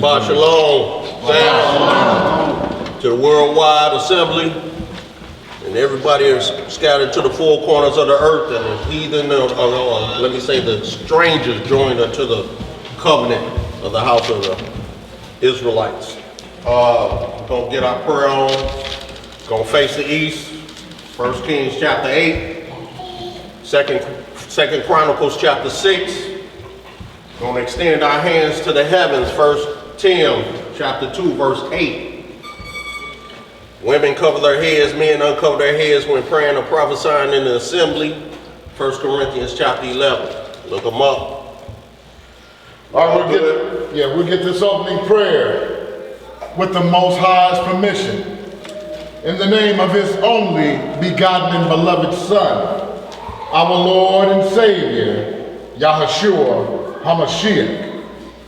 Shabbat shalom, to the worldwide assembly, and everybody is scattered to the four corners of the earth, and the heathen, let me say the strangers joined unto the covenant of the house of the Israelites. Gonna get our prayer on, gonna face the east, 1 Kings chapter 8, 2 Chronicles chapter 6, gonna extend our hands to the heavens, 1 Tim chapter 2 verse 8. Women cover their heads, men uncover their heads when praying or prophesying in the assembly, 1 Corinthians chapter 11. Look them up. All right, we'll get this opening prayer with the Most High's permission. In the name of his only begotten and beloved Son, our Lord and Savior, Yahushua HaMashiach.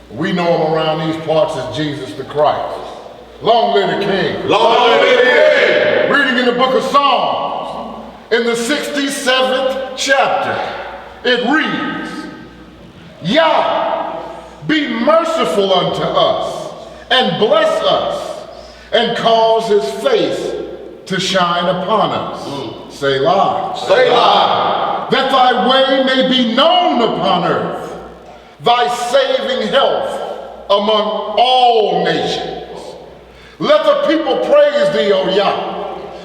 We know him around these parts as Jesus the Christ. Long live the King. Long live the King. Reading in the book of Psalms, in the 67th chapter, it reads, Yah, be merciful unto us, and bless us, and cause his face to shine upon us. Selah. Selah. That thy way may be known upon earth, thy saving health among all nations. Let the people praise thee, O Yah.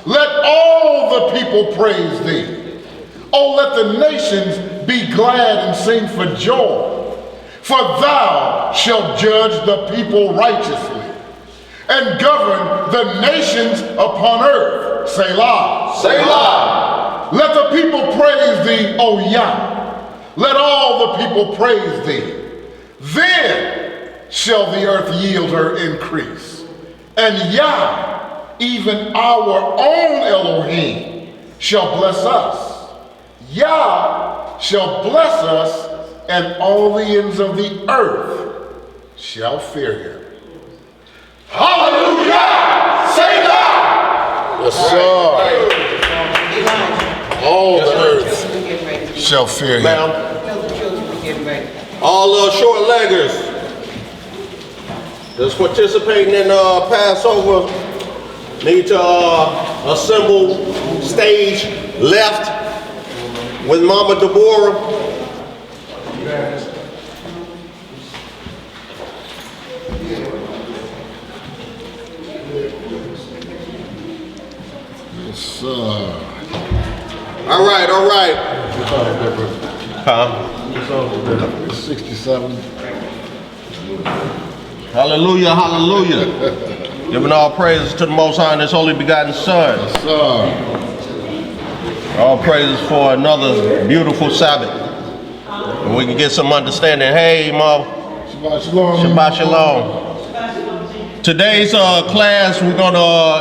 Let all the people praise thee. Oh, let the nations be glad and sing for joy. For thou shalt judge the people righteously and govern the nations upon earth. Selah. Selah. Let the people praise thee, O Yah. Let all the people praise thee. Then shall the earth yield her increase. And Yah, even our own Elohim, shall bless us. Yah shall bless us, and all the ends of the earth shall fear him. Hallelujah! Selah! Yes, sir. All the earth shall fear him. Ma'am. All short leggers that's participating in Passover need to assemble stage left with Mama Deborah. Yes, sir. All right. Huh? 67. Hallelujah. Giving all praises to the Most High and his only begotten Son. Yes, sir. All praises for another beautiful Sabbath. And we can get some understanding. Hey, Mom. Shabbat shalom. Shabbat shalom. Today's class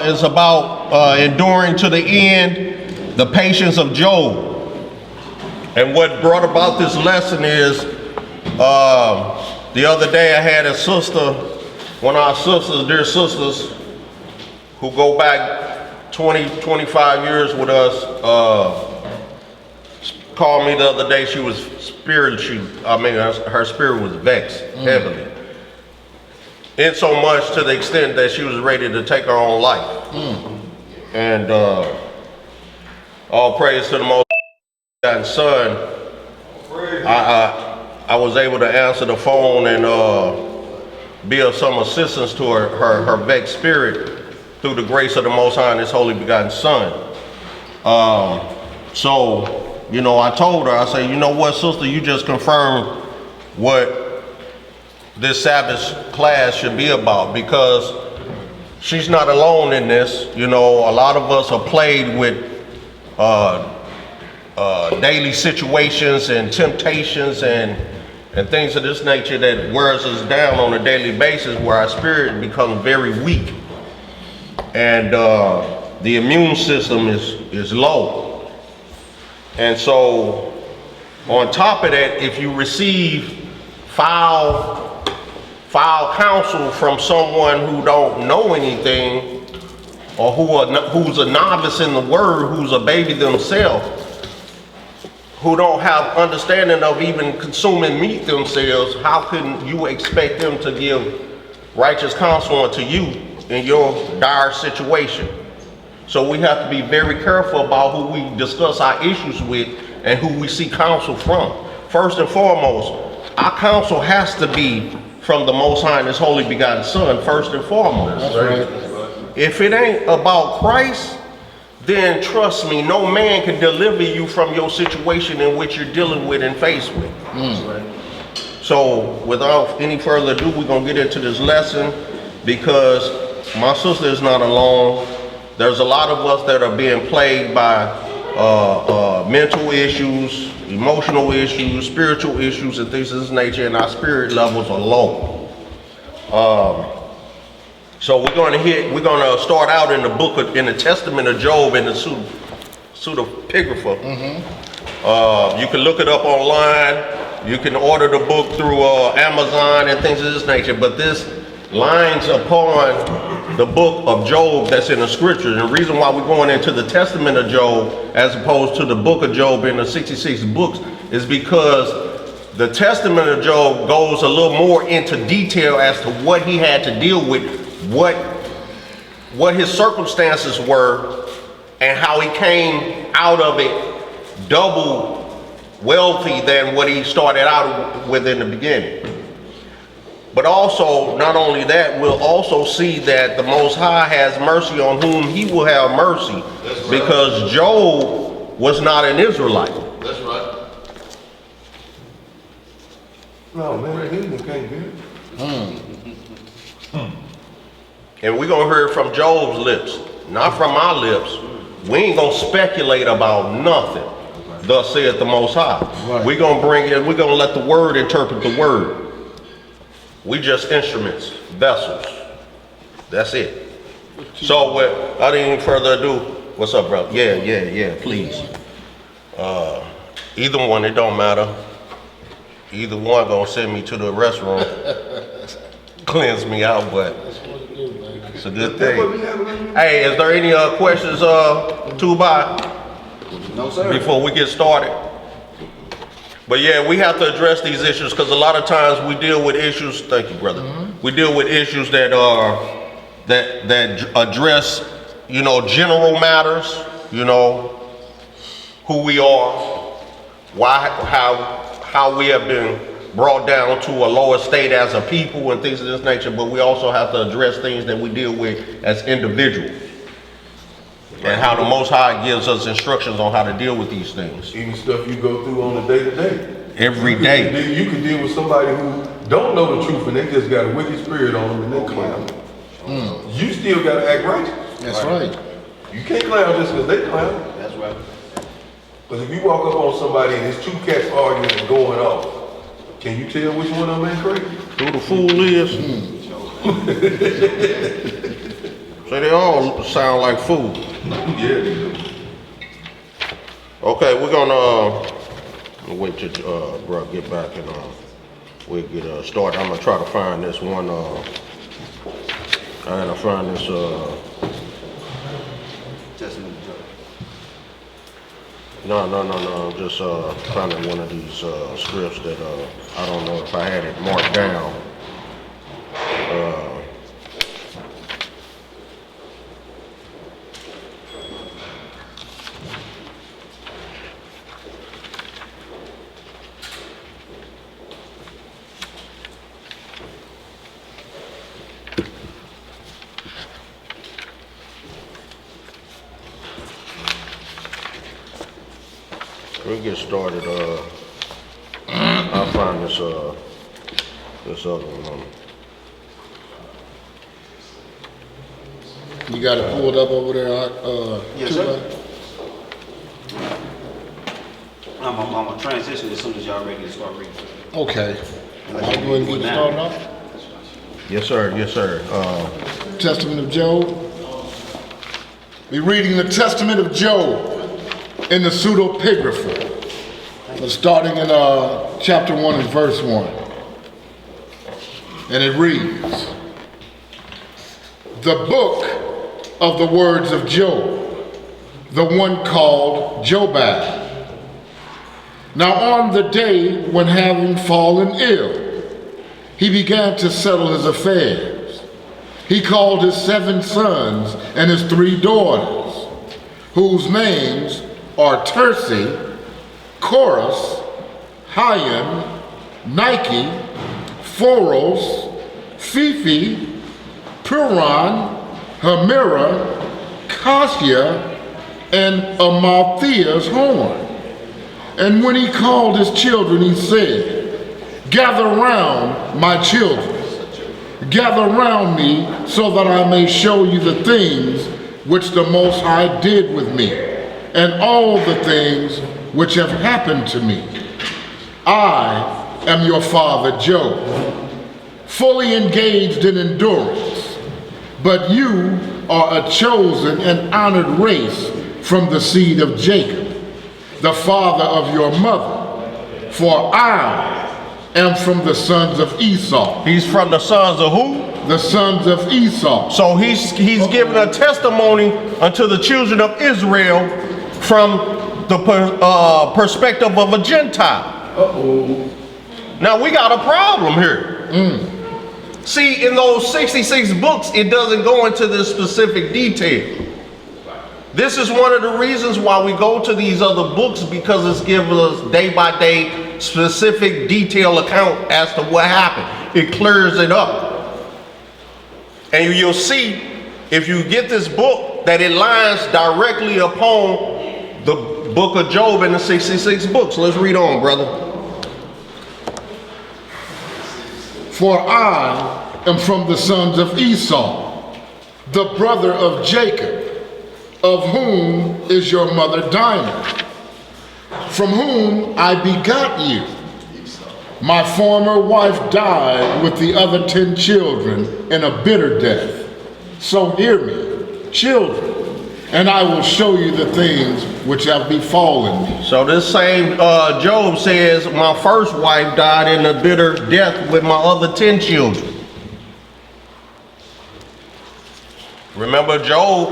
is about enduring to the end, the patience of Job. And what brought about this lesson is the other day I had a sister, one of our sisters, dear sisters, who go back 20, 25 years with us, called me the other day. She was her spirit was vexed heavily. In so much to the extent that she was ready to take her own life. And all praise to the Most High Son. I was able to answer the phone and be of some assistance to her vexed spirit through the grace of the Most High and His Holy Begotten Son. So, you know, I told her, I said, you know what, sister, you just confirmed what this Sabbath class should be about, because she's not alone in this. You know, a lot of us are plagued with daily situations and temptations and things of this nature that wears us down on a daily basis, where our spirit becomes very weak and the immune system is low. And so on top of that, if you receive foul counsel from someone who don't know anything, or who's a novice in the word, who's a baby themselves, who don't have understanding of even consuming meat themselves, how can you expect them to give righteous counsel unto you in your dire situation? So we have to be very careful about who we discuss our issues with and who we seek counsel from. First and foremost, our counsel has to be from the Most High and His Holy Begotten Son, first and foremost. That's right. If it ain't about Christ, then trust me, no man can deliver you from your situation in which you're dealing with and faced with. So without any further ado, we're gonna get into this lesson, because my sister is not alone. There's a lot of us that are being plagued by mental issues, emotional issues, spiritual issues, and things of this nature, and our spirit levels are low. So we're gonna start out in the Testament of Job, in the Pseudepigrapha. You can look it up online. You can order the book through Amazon and things of this nature. But this lines upon the book of Job that's in the scriptures. And the reason why we're going into the Testament of Job as opposed to the book of Job in the 66 books is because the Testament of Job goes a little more into detail as to what he had to deal with, what his circumstances were, and how he came out of it double wealthy than what he started out with in the beginning. But also, not only that, we'll also see that the Most High has mercy on whom He will have mercy. That's right. Because Job was not an Israelite. That's right. No, man, he can't get it. And we're going to hear it from Job's lips, not from our lips. We ain't going to speculate about nothing. Thus saith the Most High. Right. We're going to bring it, we're going to let the word interpret the word. We just instruments, vessels. That's it. So without any further ado, what's up, bro? Yeah, please. Either one, it don't matter. Either one gonna send me to the restroom, cleanse me out, but it's a good thing. Hey, is there any questions, Tubai? No, sir. Before we get started? But yeah, we have to address these issues, because a lot of times we deal with issues, thank you, brother. We deal with issues that are, that address, you know, general matters, you know, who we are, why, how we have been brought down to a lower state as a people and things of this nature, but we also have to address things that we deal with as individuals. And how the Most High gives us instructions on how to deal with these things. Even stuff you go through on a day-to-day. Every day. You can deal with somebody who don't know the truth and they just got a wicked spirit on them and they clown. You still got to act righteous. That's right. You can't clown just because they clown. That's right. Because if you walk up on somebody and there's two cats arguing and going off, can you tell which one of them ain't crazy? Who the fool is? So they all sound like fools. Yeah. Okay, we're gonna wait till bro get back and we'll get started. I'm gonna try to find this one. I gotta find this. Testament of Job. No. I'm just finding one of these scripts that I don't know if I had it marked down. We get started. I'll find this other one. You got it pulled up over there, Yes, sir. I'm gonna transition as soon as y'all ready to start reading. Okay. I'll go ahead and get started off. Yes, sir. Yes, sir. Testament of Job. We're reading the Testament of Job in the pseudepigrapha. Starting in chapter 1 and verse 1. And it reads, the book of the words of Job, the one called Jobab. Now on the day when having fallen ill, he began to settle his affairs. He called his 7 sons and his 3 daughters, whose names are Tersi, Chorus, Hyam, Nike, Phoros, Fifi, Puran, Hamira, Cassia, and Amalthea's horn. And when he called his children, he said, gather round, my children. Gather round me so that I may show you the things which the Most High did with me, and all the things which have happened to me. I am your father Job, fully engaged in endurance, but you are a chosen and honored race from the seed of Jacob, the father of your mother, for I am from the sons of Esau. He's from the sons of who? The sons of Esau. So he's giving a testimony unto the children of Israel from the perspective of a Gentile. Now we got a problem here. See, in those 66 books, it doesn't go into this specific detail. This is one of the reasons why we go to these other books, because it's giving us day by day specific detailed account as to what happened. It clears it up. And you'll see, if you get this book, that it lines directly upon the book of Job in the 66 books. Let's read on, brother. For I am from the sons of Esau, the brother of Jacob, of whom is your mother Dinah, from whom I begot you. My former wife died with the other 10 children in a bitter death. So hear me, children, and I will show you the things which have befallen me. So this same Job says, my first wife died in a bitter death with my other 10 children. Remember, Job,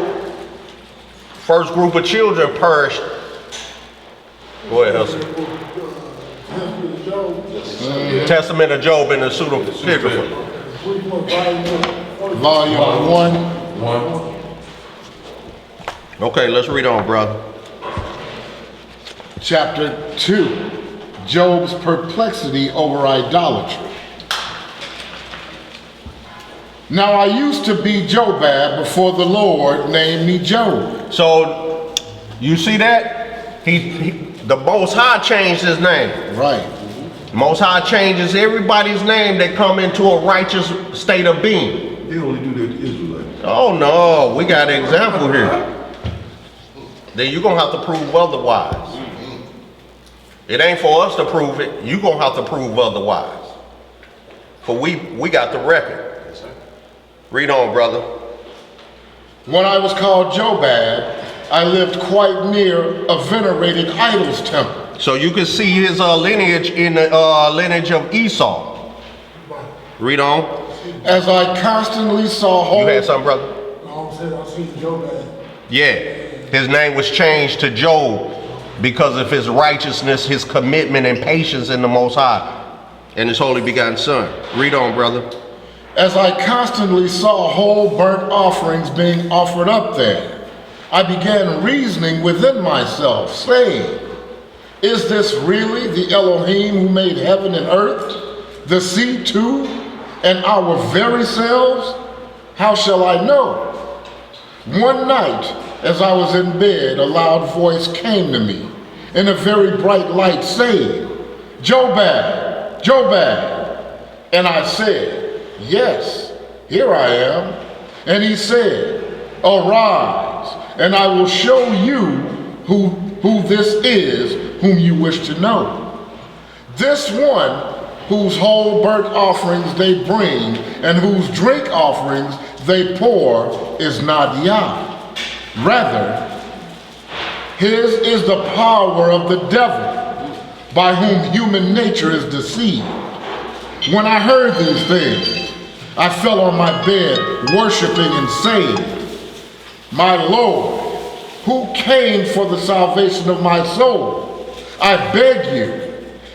first group of children perished. Go ahead, Hustle. Testament of Job in the pseudepigrapha. Volume 1. Okay, let's read on, brother. Chapter 2, Job's perplexity over idolatry. Now I used to be Jobab before the Lord named me Job. So, you see that? The Most High changed his name. Right. Most High changes everybody's name that come into a righteous state of being. They only do that to Israelites. Oh no, we got an example here. Then you're gonna have to prove otherwise. It ain't for us to prove it. You're gonna have to prove otherwise. For we got the record. Read on, brother. When I was called Jobab, I lived quite near a venerated idol's temple. So you can see his lineage in the lineage of Esau. Read on. As I constantly saw You whole... had something, brother? I seen Jobab. Yeah. His name was changed to Job because of his righteousness, his commitment and patience in the Most High and his only begotten Son. Read on, brother. As I constantly saw whole burnt offerings being offered up there, I began reasoning within myself, saying, is this really the Elohim who made heaven and earth, the sea too, and our very selves? How shall I know? One night, as I was in bed, a loud voice came to me in a very bright light, saying, Jobab, Jobab. And I said, yes, here I am. And he said, arise, and I will show you who this is whom you wish to know. This one whose whole burnt offerings they bring and whose drink offerings they pour is not Yah. Rather, his is the power of the devil, by whom human nature is deceived. When I heard these things, I fell on my bed, worshiping and saying, my Lord, who came for the salvation of my soul, I beg you,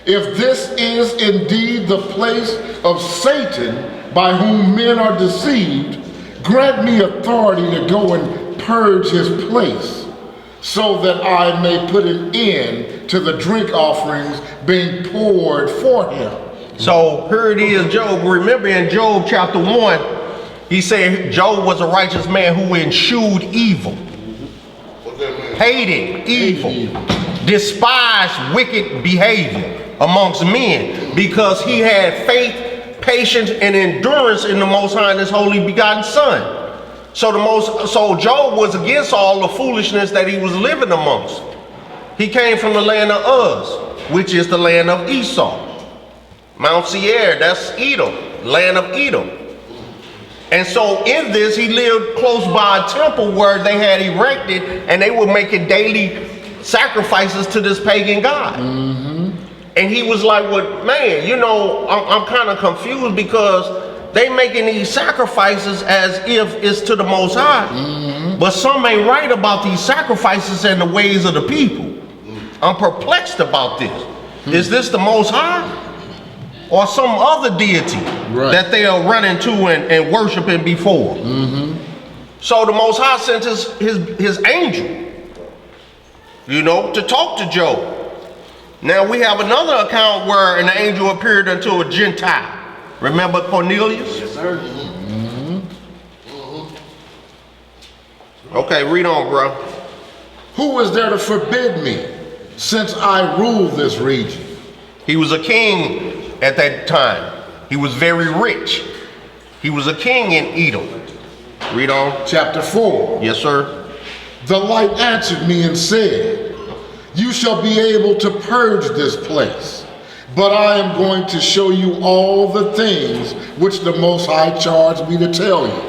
if this is indeed the place of Satan by whom men are deceived, grant me authority to go and purge his place, so that I may put an end to the drink offerings being poured for him. So here it is, Job. Remember in Job chapter 1, he said Job was a righteous man who eschewed evil, hated evil, despised wicked behavior amongst men, because he had faith, patience, and endurance in the Most High and his only begotten Son. So Job was against all the foolishness that he was living amongst. He came from the land of Uz, which is the land of Esau. Mount Seir, that's Edom, land of Edom. And so in this, he lived close by a temple where they had erected, and they were making daily sacrifices to this pagan god. And he was like, well, man, you know, I'm kind of confused, because they making these sacrifices as if it's to the Most High. But some ain't right about these sacrifices and the ways of the people. I'm perplexed about this. Is this the Most High? Or some other deity that they are running to and worshiping before? So the Most High sent his angel, you know, to talk to Job. Now we have another account where an angel appeared unto a Gentile. Remember Cornelius? Yes, sir. Okay, read on, bro. Who is there to forbid me, since I rule this region? He was a king at that time. He was very rich. He was a king in Edom. Read on. Chapter 4. Yes, sir. The light answered me and said, you shall be able to purge this place, but I am going to show you all the things which the Most High charged me to tell you.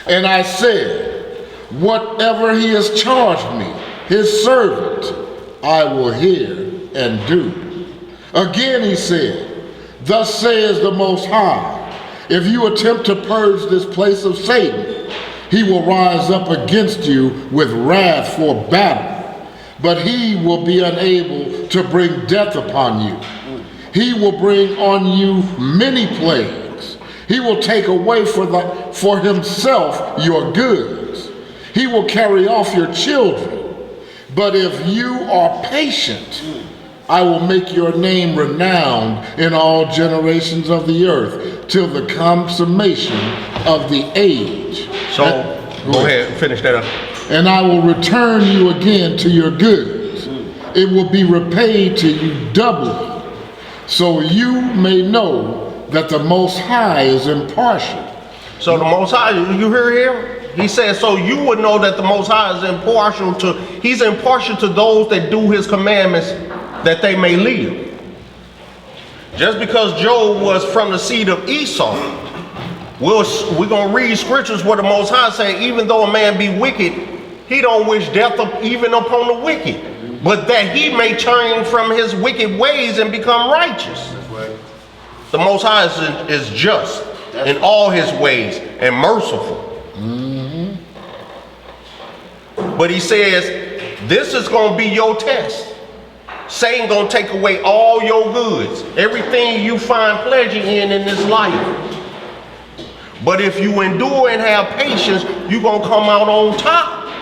And I said, whatever he has charged me, his servant, I will hear and do. Again he said, thus says the Most High, if you attempt to purge this place of Satan, he will rise up against you with wrath for battle, but he will be unable to bring death upon you. He will bring on you many plagues. He will take away for himself your goods. He will carry off your children. But if you are patient, I will make your name renowned in all generations of the earth, till the consummation of the age. So, go ahead, finish that up. And I will return you again to your goods. It will be repaid to you doubly, so you may know that the Most High is impartial. So the Most High, you hear him? He says, so you would know that the Most High is impartial he's impartial to those that do his commandments, that they may live. Just because Job was from the seed of Esau, we're going to read scriptures where the Most High say, even though a man be wicked, he don't wish death even upon the wicked, but that he may turn from his wicked ways and become righteous. That's right. The Most High is just in all his ways and merciful. But he says, This is going to be your test. Satan going to take away all your goods, everything you find pleasure in this life. But if you endure and have patience, you're going to come out on top.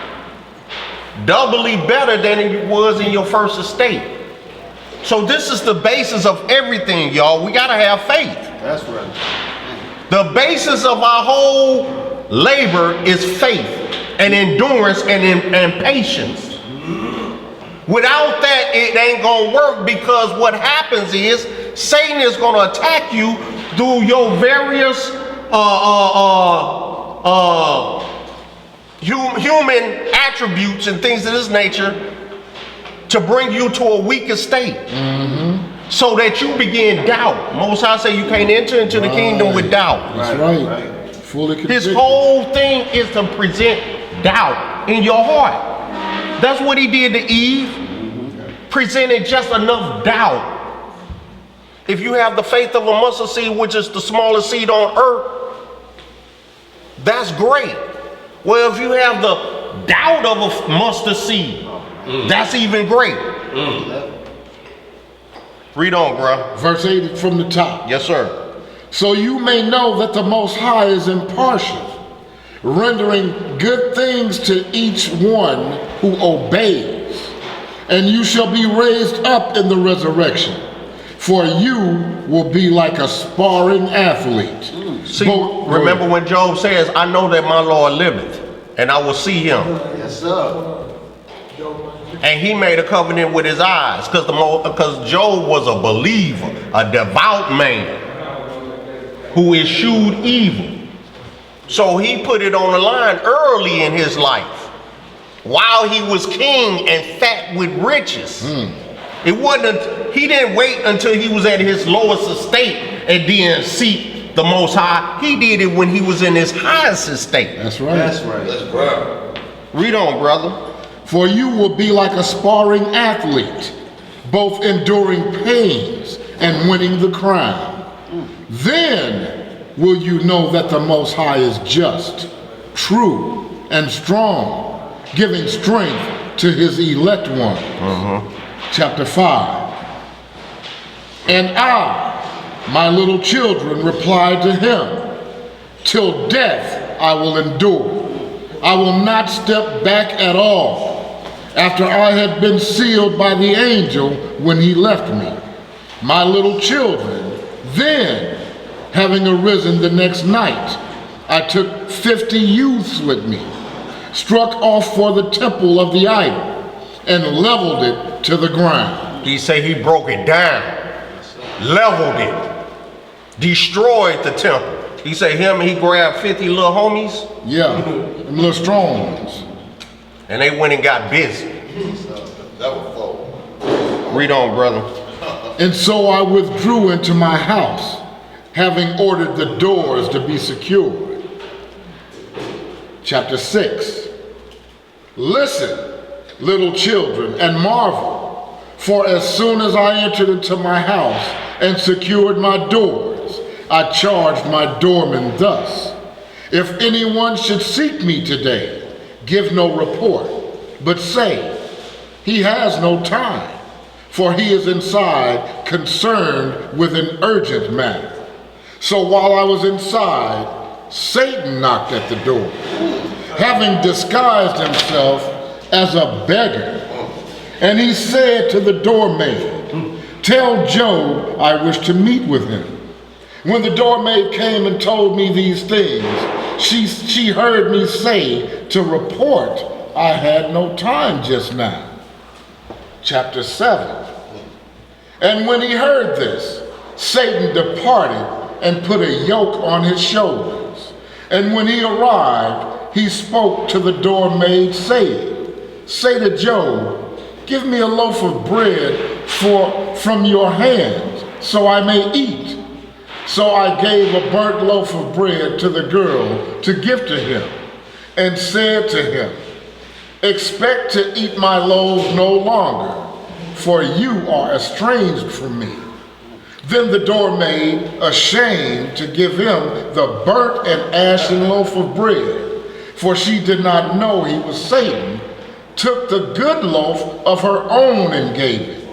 Doubly better than it was in your first estate. So this is the basis of everything, y'all. We got to have faith. That's right. The basis of our whole labor is faith and endurance and patience. Without that, it ain't going to work, because what happens is Satan is going to attack you through your various human attributes and things of this nature to bring you to a weaker state, so that you begin doubt. Most High say you can't enter into the kingdom with doubt. That's right. Fully convicted. His whole thing is to present doubt in your heart. That's what he did to Eve. Presented just enough doubt. If you have the faith of a mustard seed, which is the smallest seed on earth, that's great. Well, if you have the doubt of a mustard seed, that's even great. Read on, bro. Verse 8 from the top. Yes, sir. So you may know that the Most High is impartial, rendering good things to each one who obeys. And you shall be raised up in the resurrection, for you will be like a sparring athlete. See, remember when Job says, I know that my Lord liveth, and I will see him. Yes, sir. And he made a covenant with his eyes, because Job was a believer, a devout man who eschewed evil. So he put it on the line early in his life, while he was king and fat with riches. It wasn't, he didn't wait until he was at his lowest estate and then seek the Most High. He did it when he was in his highest estate. That's right. That's right. Read on, brother. For you will be like a sparring athlete, both enduring pains and winning the crown. Then will you know that the Most High is just, true, and strong, giving strength to his elect one. Chapter 5. And I, my little children, replied to him, till death I will endure. I will not step back at all, after I had been sealed by the angel when he left me. My little children, then, having arisen the next night, I took 50 youths with me, struck off for the temple of the idol, and leveled it to the ground. He say he broke it down, leveled it, destroyed the temple. He say he grabbed 50 little homies. Yeah, them little strong ones. And they went and got busy. That was full. Read on, brother. And so I withdrew into my house, having ordered the doors to be secured. Chapter 6. Listen, little children, and marvel, for as soon as I entered into my house and secured my doors, I charged my doorman thus: if anyone should seek me today, give no report, but say, he has no time, for he is inside, concerned with an urgent matter. So while I was inside, Satan knocked at the door, having disguised himself as a beggar. And he said to the doormaid, tell Job I wish to meet with him. When the doormaid came and told me these things, she heard me say to report I had no time just now. Chapter 7. And when he heard this, Satan departed and put a yoke on his shoulders. And when he arrived, he spoke to the doormaid, saying, say to Job, give me a loaf of bread from your hands, so I may eat. So I gave a burnt loaf of bread to the girl to give to him, and said to him, expect to eat my loaves no longer, for you are estranged from me. Then the doormaid, ashamed to give him the burnt and ashen loaf of bread, for she did not know he was Satan, took the good loaf of her own and gave it.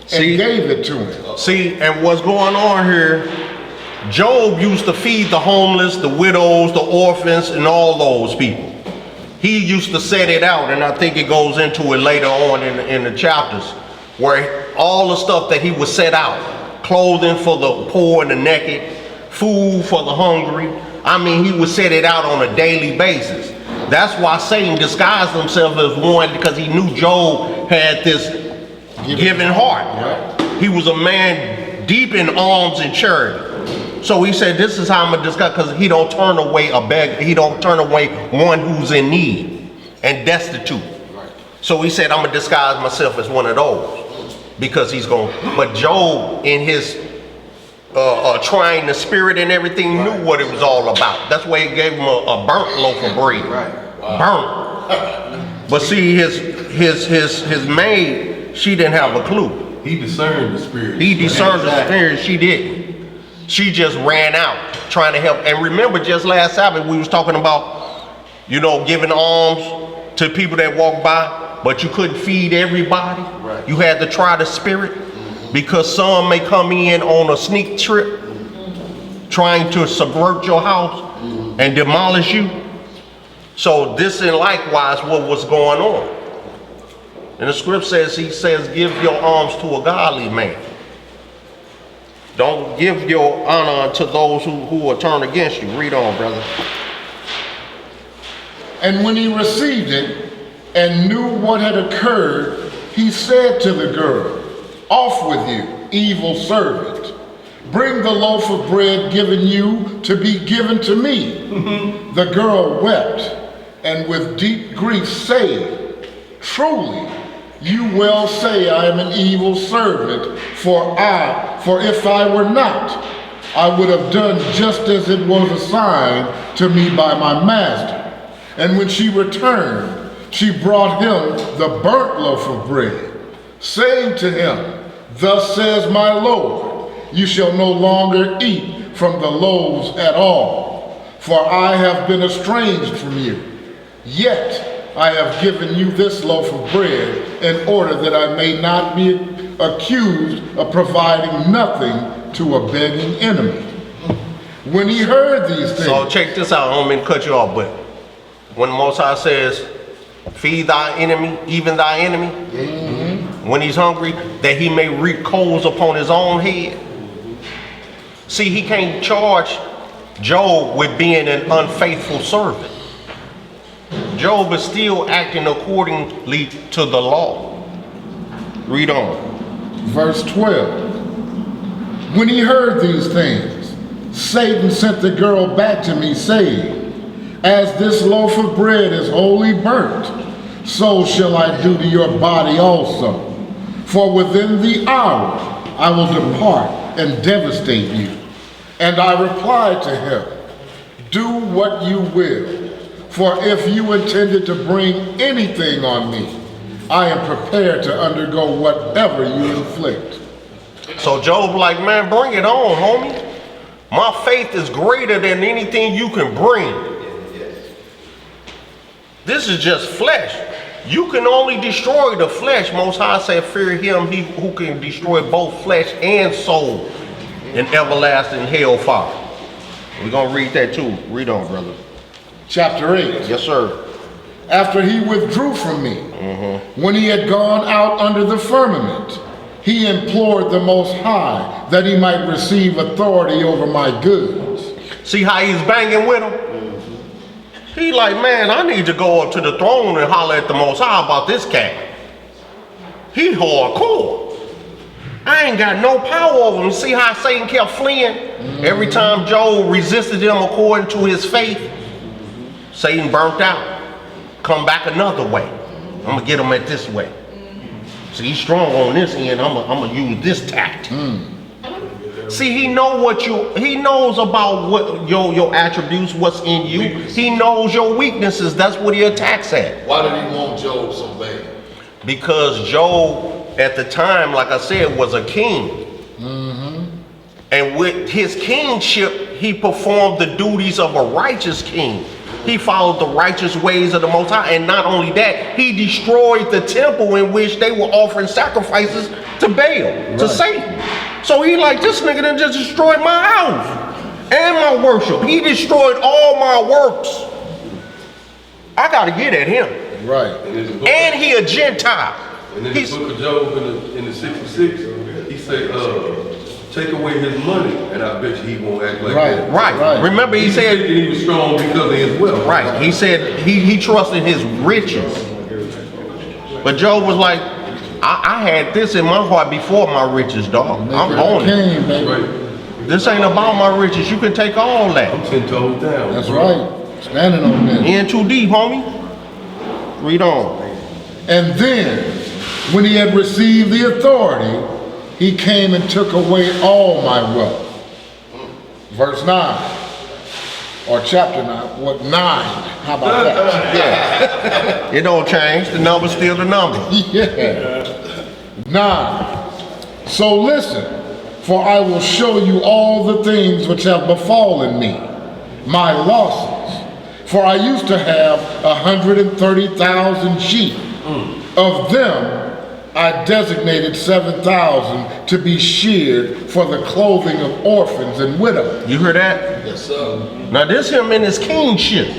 See? And gave it to him. See, and what's going on here, Job used to feed the homeless, the widows, the orphans, and all those people. He used to set it out, and I think it goes into it later on in the chapters, where all the stuff that he would set out, clothing for the poor and the naked, food for the hungry. I mean, he would set it out on a daily basis. That's why Satan disguised himself as one, because he knew Job had this giving heart. He was a man deep in alms and charity. So he said, this is how I'm gonna discuss, because he don't turn away a beggar, he don't turn away one who's in need and destitute. So he said, I'm gonna disguise myself as one of those, because he's going. But Job, in his trying the spirit and everything, knew what it was all about. That's why he gave him a burnt loaf of bread. Burnt. But see, his maid, she didn't have a clue. He discerned the spirit. He discerned the spirit, she didn't. She just ran out trying to help. And remember, just last Sabbath, we was talking about, giving alms to people that walk by, but you couldn't feed everybody. Right. You had to try the spirit, because some may come in on a sneak trip, trying to subvert your house and demolish you. So this is likewise what was going on. And the script says, he says, give your alms to a godly man. Don't give your honor to those who are turned against you. Read on, brother. And when he received it and knew what had occurred, he said to the girl, off with you, evil servant. Bring the loaf of bread given you to be given to me. The girl wept, and with deep grief said, truly, you well say I am an evil servant, for if I were not, I would have done just as it was assigned to me by my master. And when she returned, she brought him the burnt loaf of bread, saying to him, thus says my Lord, you shall no longer eat from the loaves at all, for I have been estranged from you. Yet I have given you this loaf of bread in order that I may not be accused of providing nothing to a begging enemy. When he heard these things. So check this out, I don't mean to cut you off, but when the Most High says, feed thy enemy, even thy enemy, when he's hungry, that he may reap coals upon his own head. See, he can't charge Job with being an unfaithful servant. Job is still acting accordingly to the law. Read on. Verse 12. When he heard these things, Satan sent the girl back to me, saying, as this loaf of bread is wholly burnt, so shall I do to your body also. For within the hour I will depart and devastate you. And I replied to him, do what you will. For if you intended to bring anything on me, I am prepared to undergo whatever you inflict. So Job like, man, bring it on, homie. My faith is greater than anything you can bring. This is just flesh. You can only destroy the flesh. Most High said, fear him he who can destroy both flesh and soul in everlasting hellfire. We're going to read that too. Read on, brother. Chapter 8. Yes, sir. After he withdrew from me, when he had gone out under the firmament, he implored the Most High that he might receive authority over my goods. See how he's banging with him? He like, man, I need to go up to the throne and holler at the Most High about this cat. He hardcore. I ain't got no power over him. See how Satan kept fleeing? Every time Job resisted him according to his faith, Satan burnt out. Come back another way. I'm gonna get him at this way. See, he's strong on this end. I'm gonna use this tact. See, he knows about what your attributes, what's in you. He knows your weaknesses. That's what he attacks at. Why did he want Job so bad? Because Job, at the time, like I said, was a king. And with his kingship, he performed the duties of a righteous king. He followed the righteous ways of the Most High. And not only that, he destroyed the temple in which they were offering sacrifices to Baal, to Satan. So he like, this nigga done just destroyed my house and my worship. He destroyed all my works. I gotta get at him. Right. And he a Gentile. And in the book of Job, in the 66, he said, take away his money, and I bet you he won't act like that. Right. Remember he said he was strong because of his wealth. Right. He said he trusted his riches. But Job was like, I had this in my heart before my riches, dog. I'm on it. Right. This ain't about my riches. You can take all that. I'm 10 toes down. That's right. Standing on that. In too deep, homie. Read on. And then, when he had received the authority, he came and took away all my wealth. Verse 9. Or chapter 9. What, 9? How about that? Yeah. It don't change. The number's still the number. Yeah. 9. So listen, for I will show you all the things which have befallen me, my losses. For I used to have 130,000 sheep. Of them, I designated 7,000 to be sheared for the clothing of orphans and widows. You hear that? Yes, sir. Now this him in his kingship.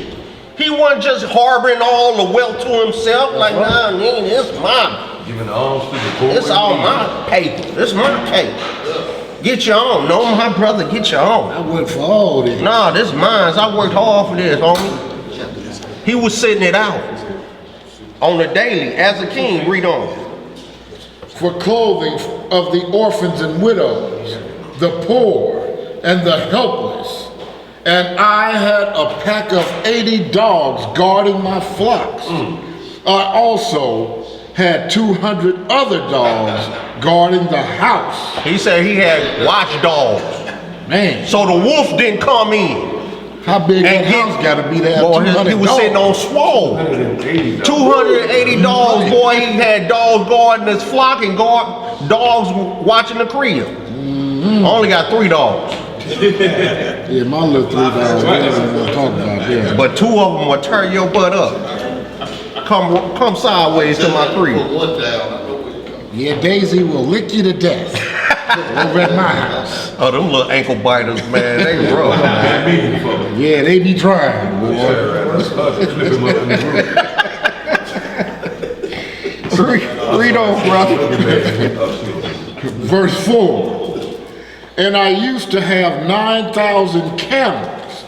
He wasn't just harboring all the wealth to himself. Like, nah, man, it's mine. Giving alms to the poor. It's all my paper. It's my cake. Get your own. No, my brother, get your own. I went for all this. Nah, this mine. I worked hard for this, homie. He was sitting it out on the daily as a king. Read on. For clothing of the orphans and widows, the poor and the helpless. And I had a pack of 80 dogs guarding my flocks. I also had 200 other dogs guarding the house. He said he had watchdogs. Man, So the wolf didn't come in. how big that And he- house gotta be to have Boy, 200 he was dogs? sitting on swole. 280. 280 dogs, boy. He had dogs guarding his flock and dogs watching the crib. I only got 3 dogs. Yeah, my little 3 dogs, we ain't gonna talk about that. But 2 of them will tear your butt up. Come sideways to my crib. Put one down, I know where you're coming. Yeah, Daisy will lick you to death over at my house. Oh, them little ankle biters, man, they rough, man. Yeah, they be trying, boy. Read on, brother. Verse 4. And I used to have 9,000 camels.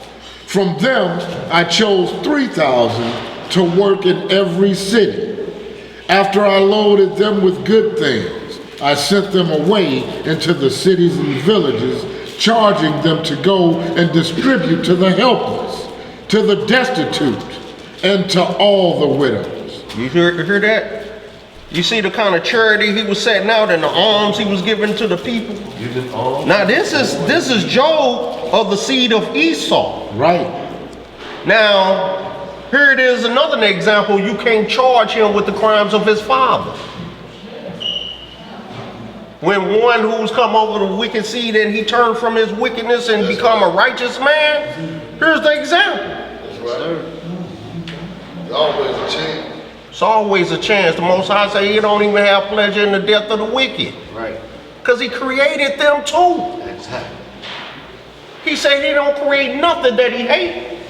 From them I chose 3,000 to work in every city. After I loaded them with good things, I sent them away into the cities and villages, charging them to go and distribute to the helpless, to the destitute, and to all the widows. You hear that? You see the kind of charity he was setting out and the alms he was giving to the people? Giving alms. Now this is Job of the seed of Esau. Right. Now, here it is another example. You can't charge him with the crimes of his father. When one who's come over the wicked seed and he turned from his wickedness and become a righteous man, here's the example. That's right. There's always a chance. It's always a chance. The Most High say he don't even have pleasure in the death of the wicked. Right. Because he created them too. Exactly. He said he don't create nothing that he hates.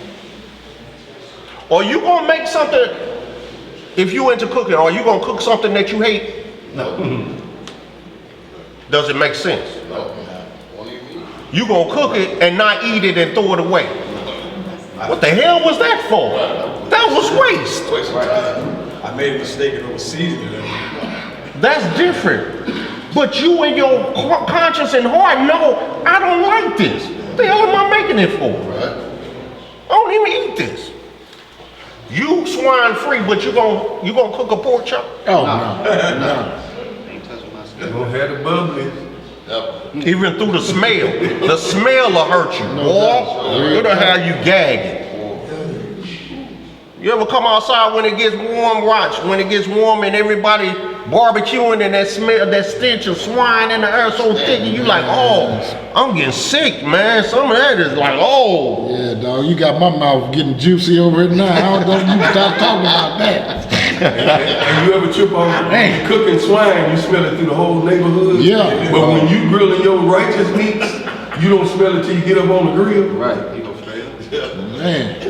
Or you gonna make something, if you into cooking, are you gonna cook something that you hate? No. Does it make sense? No. Won't even eat. You gonna cook it and not eat it and throw it away. What the hell was that for? That was waste. Waste of time. I made a mistake and it was seasoning it. That's different. But you in your conscience and heart know, I don't like this. What the hell am I making it for? Right? I don't even eat this. You swine free, but you gonna cook a pork chop? Oh, no. Ain't touching my They're skin. gonna have the bubbly. Never. Even through the smell. The smell will hurt you, boy. It'll have you gagging. You ever come outside when it gets warm? Watch, when it gets warm and everybody barbecuing and that smell, that stench of swine in the air so thick, and you like, oh, I'm getting sick, man. Some of that is like, oh. Yeah, dog, you got my mouth getting juicy over it now. How don't you stop talking about that? And you ever trip on cooking swine, you smell it through the whole neighborhood? Yeah. But when you grilling your righteous meats, you don't smell it till you get up on the grill. Right, you go straight up. Man,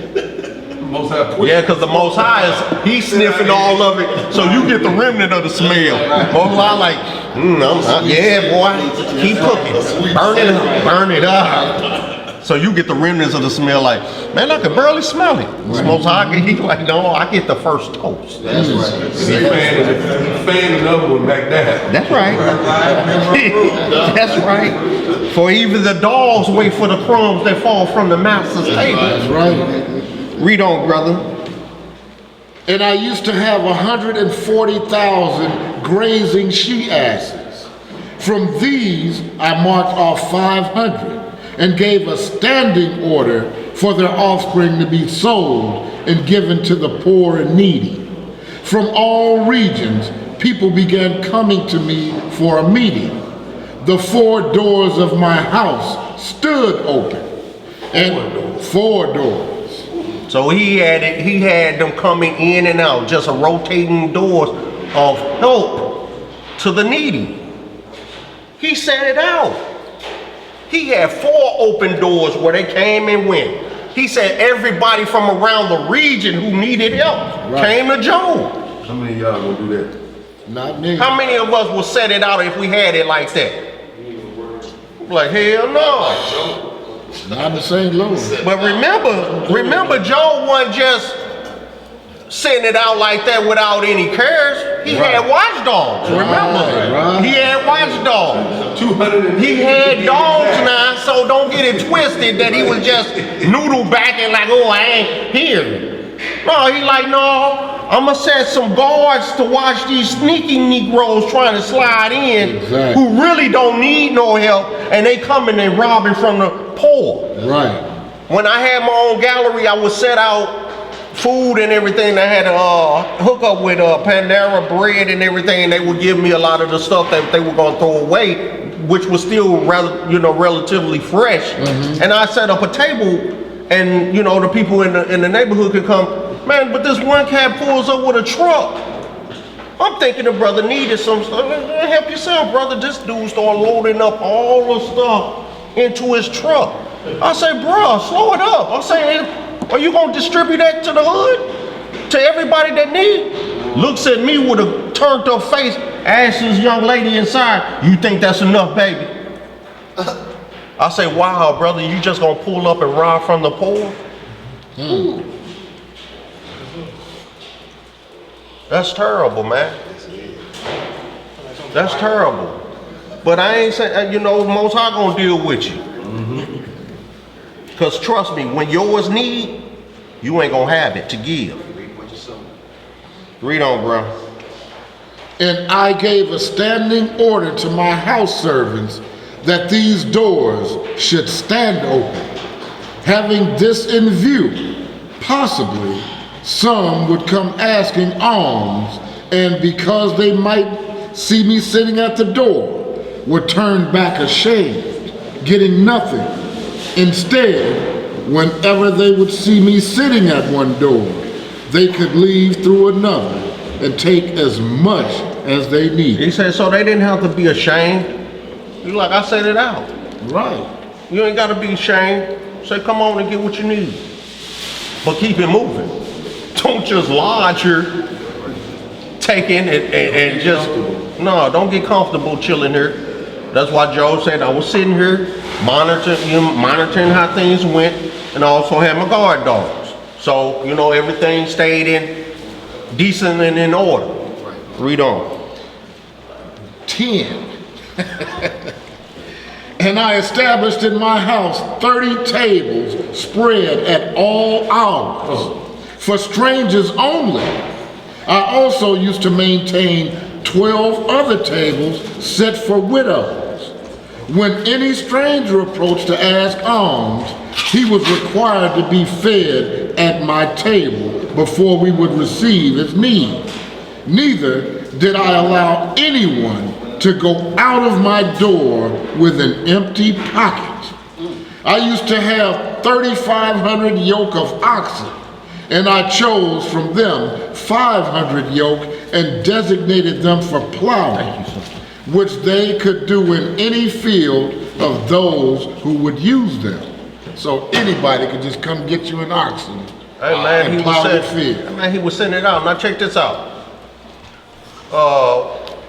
Most High Yeah, because the Most High is, he's sniffing all of it, so you get the remnant of the smell. Most High like, yeah, boy, keep cooking. Burn it up. So you get the remnants of the smell like, man, I can barely smell it. Most High, he like, no, I get the first toast. That's right. He fanned another one back there. That's right. That's right. For even the dogs wait for the crumbs that fall from the master's table. that's right. Read on, brother. And I used to have 140,000 grazing she-asses. From these, I marked off 500 and gave a standing order for their offspring to be sold and given to the poor and needy. From all regions, people began coming to me for a meeting. The 4 doors of my house stood open. And 4 doors. So he had them coming in and out, just rotating doors of help to the needy. He set it out. He had 4 open doors where they came and went. He said everybody from around the region who needed help came to Job. How many of y'all gonna do that? Not me. How many of us would set it out if we had it like that? Like, hell no. Not in St. Louis. But remember, Job wasn't just sitting it out like that without any cares. He had watchdogs, remember? Right. He had watchdogs. 200. He had dogs now, so don't get it twisted that he was just noodle backing like, oh, I ain't here. No, he like, no, I'm gonna set some guards to watch these sneaky Negroes trying to slide in who really don't need no help, and they coming and robbing from the poor. Right. When I had my own gallery, I would set out food and everything. I had to hook up with Panera bread and everything. They would give me a lot of the stuff that they were gonna throw away, which was still relatively fresh. And I set up a table, and the people in the neighborhood could come. Man, but this one cat pulls up with a truck. I'm thinking the brother needed some stuff. Help yourself, brother. This dude started loading up all the stuff into his truck. I say, bro, slow it up. I'm saying, are you gonna distribute that to the hood? To everybody that need? Looks at me with a turned up face, asks this young lady inside, you think that's enough, baby? I say, wow, brother, you just gonna pull up and rob from the poor? That's terrible, man. That's terrible. But I ain't saying, Most High gonna deal with you. Because trust me, when yours need, you ain't gonna have it to give. Read on, bro. And I gave a standing order to my house servants that these doors should stand open. Having this in view, possibly some would come asking alms, and because they might see me sitting at the door, would turn back ashamed, getting nothing. Instead, whenever they would see me sitting at one door, they could leave through another and take as much as they need. He said, so they didn't have to be ashamed. You like, I said it out. Right. You ain't gotta be ashamed. Say, come on and get what you need. But keep it moving. Don't just lodge here, taking and just, no, don't get comfortable chilling here. That's why Job said, I was sitting here monitoring how things went, and I also had my guard dogs. So, everything stayed in decent and in order. Read on. 10. And I established in my house 30 tables spread at all hours for strangers only. I also used to maintain 12 other tables set for widows. When any stranger approached to ask alms, he was required to be fed at my table before we would receive his need. Neither did I allow anyone to go out of my door with an empty pocket. I used to have 3,500 yoke of oxen, and I chose from them 500 yoke and designated them for plowing, which they could do in any field of those who would use them. So anybody could just come get you an oxen Hey man, and he plow was the sending, field. man, he was sending it out. Now check this out.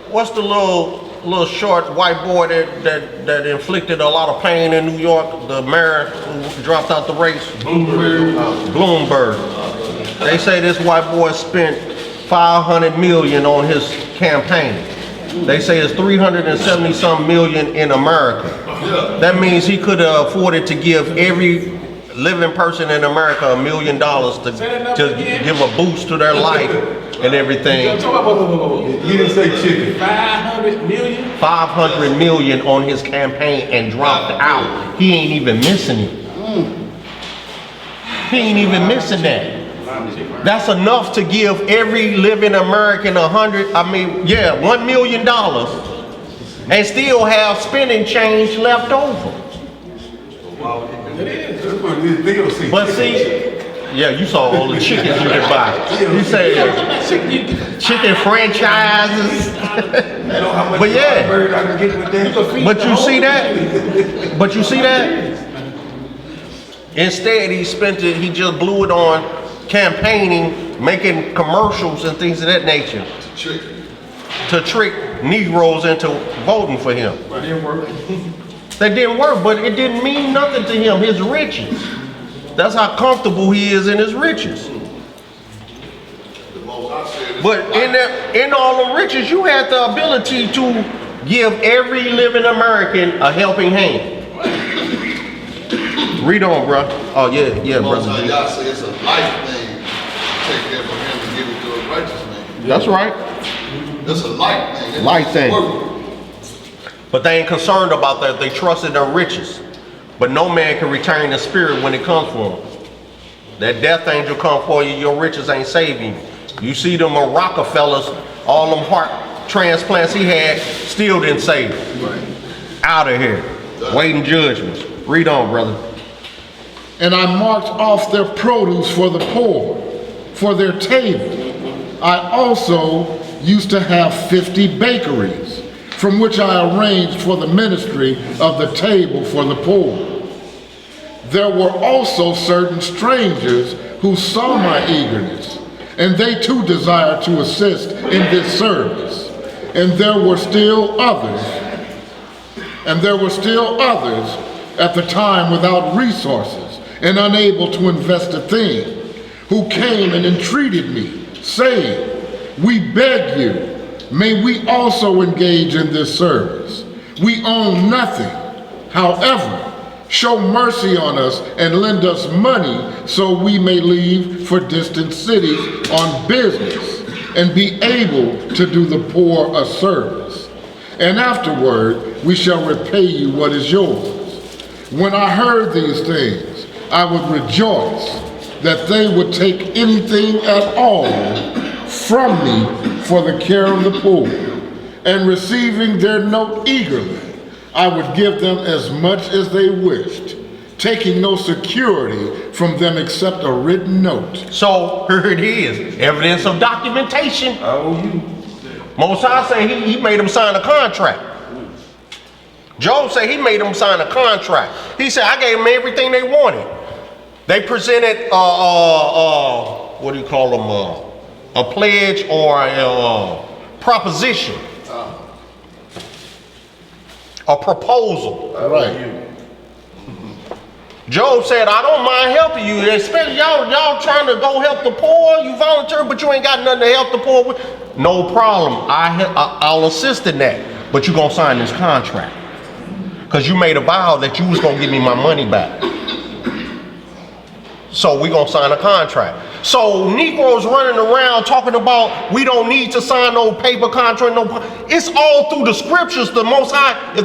What's the little short white boy that inflicted a lot of pain in New York? The mayor who dropped out the race? Bloomberg. They say this white boy spent 500 million on his campaign. They say it's 370 some million in America. That means he could have afforded to give every living person in America $1 million to give a boost to their life and everything. He didn't say chicken. 500 million? 500 million on his campaign and dropped out. He ain't even missing it. He ain't even missing that. That's enough to give every living American $1 million and still have spending change left over. That's what his deal see. But see, yeah, you saw all the chickens you could buy. You said chicken franchises. But yeah, but you see that? But you see that? Instead, he just blew it on campaigning, making commercials and things of that nature to trick Negroes into voting for him. That didn't work, but it didn't mean nothing to him, his riches. That's how comfortable he is in his riches. But in all the riches, you had the ability to give every living American a helping hand. Read on, bro. Oh, yeah, brother. Y'all say it's a life thing to take care for him and give it to a righteous man. That's right. It's a life thing. It's Life thing. work. But they ain't concerned about that. They trust in their riches. But no man can return the spirit when it comes for them. That death angel come for you, your riches ain't saving you. You see them Rockefellers, all them heart transplants he had, still didn't save him. Out of here, waiting judgments. Read on, brother. And I marked off their produce for the poor, for their table. I also used to have 50 bakeries, from which I arranged for the ministry of the table for the poor. There were also certain strangers who saw my eagerness, and they too desired to assist in this service. And there were still others at the time without resources and unable to invest a thing, who came and entreated me, saying, "We beg you, may we also engage in this service. We own nothing. However, show mercy on us and lend us money so we may leave for distant cities on business and be able to do the poor a service. And afterward, we shall repay you what is yours." When I heard these things, I would rejoice that they would take anything at all from me for the care of the poor, and receiving their note eagerly, I would give them as much as they wished, taking no security from them except a written note. So here it is, evidence of documentation. I owe you. Most High say he made them sign a contract. Job said he made them sign a contract. He said, I gave them everything they wanted. They presented, what do you call them, a pledge or a proposition, a proposal. All right. Job said, I don't mind helping you, especially y'all trying to go help the poor. You volunteer, but you ain't got nothing to help the poor with. No problem. I'll assist in that, but you're gonna sign this contract because you made a vow that you was gonna give me my money back. So we gonna sign a contract. So Negroes running around talking about we don't need to sign no paper contract. It's all through the scriptures. If the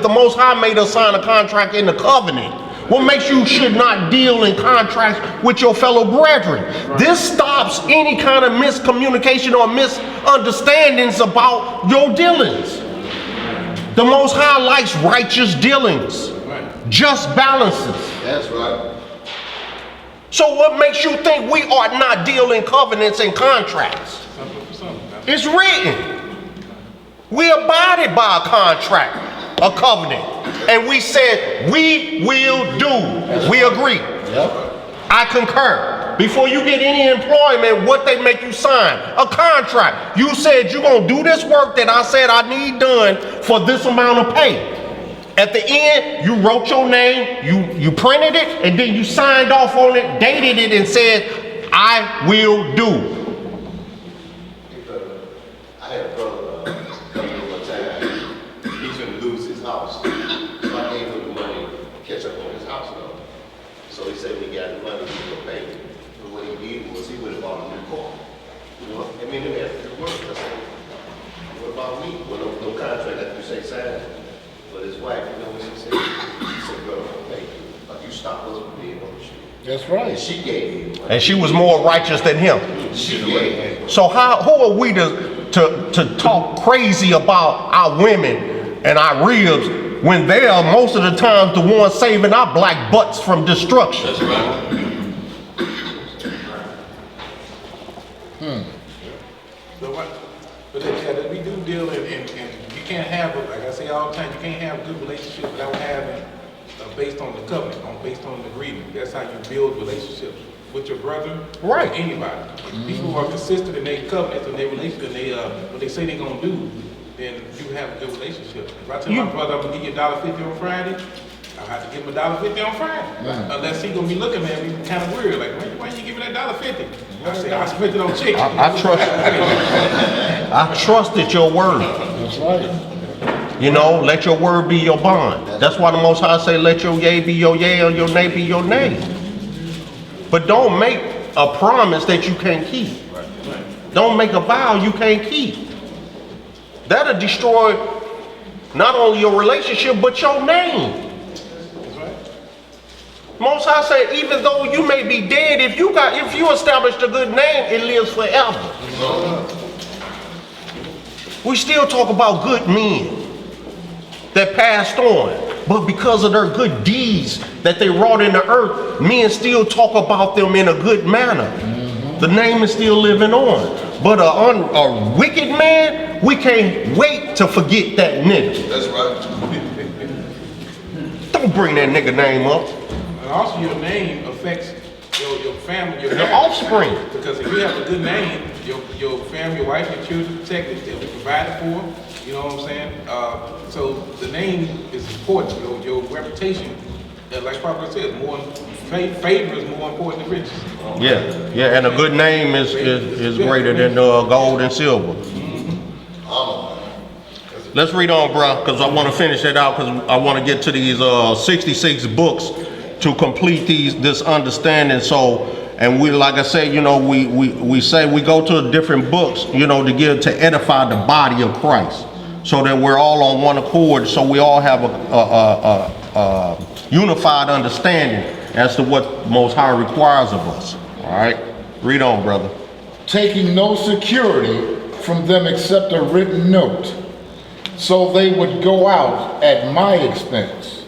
Most High made us sign a contract in the covenant, What makes you should not deal in contracts with your fellow brethren? This stops any kind of miscommunication or misunderstandings about your dealings. The Most High likes righteous dealings, just balances. That's right. So what makes you think we ought not deal in covenants and contracts? It's written. We abided by a contract, a covenant, and we said we will do. We agree. I concur. Before you get any employment, what they make you sign? A contract. You said you're gonna do this work that I said I need done for this amount of pay. At the end, you wrote your name, you printed it, and then you signed off on it, dated it, and said, I will do. I had a brother come in one time. He's going to lose his house. So I gave him the money to catch up on his house note. So he said when he got the money, he was going to pay me. But what he did was he went and bought a new car. You know, I mean, they had to work. I said, what about me? Well, no contract that you say sign. But his wife, you know what she said? She said, girl, thank you. Like, you stop us from being on the street. That's right. And she gave him money. And she was more righteous than him. She gave him. So who are we to talk crazy about our women and our ribs when they are most of the time the ones saving our black butts from destruction? That's right. But we do deal in you can't have, like I say all the time, you can't have a good relationship without having, based on the covenant, based on the agreement. That's how you build relationships with your brother, Right. or anybody. People are consistent in their covenants and their relationship, and they, what they say they're gonna do, then you have a good relationship. If I tell my brother I'm gonna give you $1.50 on Friday, I have to give him $1.50 on Friday. Unless he gonna be looking at me kind of weird, like, why you give me that $1.50? I say, I spent it on chicken. I trusted your word. That's right. You know, let your word be your bond. That's why the Most High say, let your yea be your yea or your nay be your nay. But don't make a promise that you can't keep. Don't make a vow you can't keep. That'll destroy not only your relationship, but your name. Most High said, even though you may be dead, if you established a good name, it lives forever. We still talk about good men that passed on, but because of their good deeds that they wrought in the earth, men still talk about them in a good manner. The name is still living on. But a wicked man, we can't wait to forget that nigga. That's right. Don't bring that nigga name up. And also your name affects your family, your Your offspring. Because if you have a good name, your family, your wife, your children protected, they'll be provided for, you know what I'm saying? So the name is important, your reputation, like Prophet says, favor is more important than riches. Yeah, and a good name is greater than gold and silver. Let's read on, bro, because I want to finish it out, because I want to get to these 66 books to complete this understanding. So, and we, like I said, you know, we say we go to different books, you know, to edify the body of Christ, so that we're all on one accord, so we all have a unified understanding as to what Most High requires of us. All right, read on, brother. Taking no security from them except a written note, so they would go out at my expense.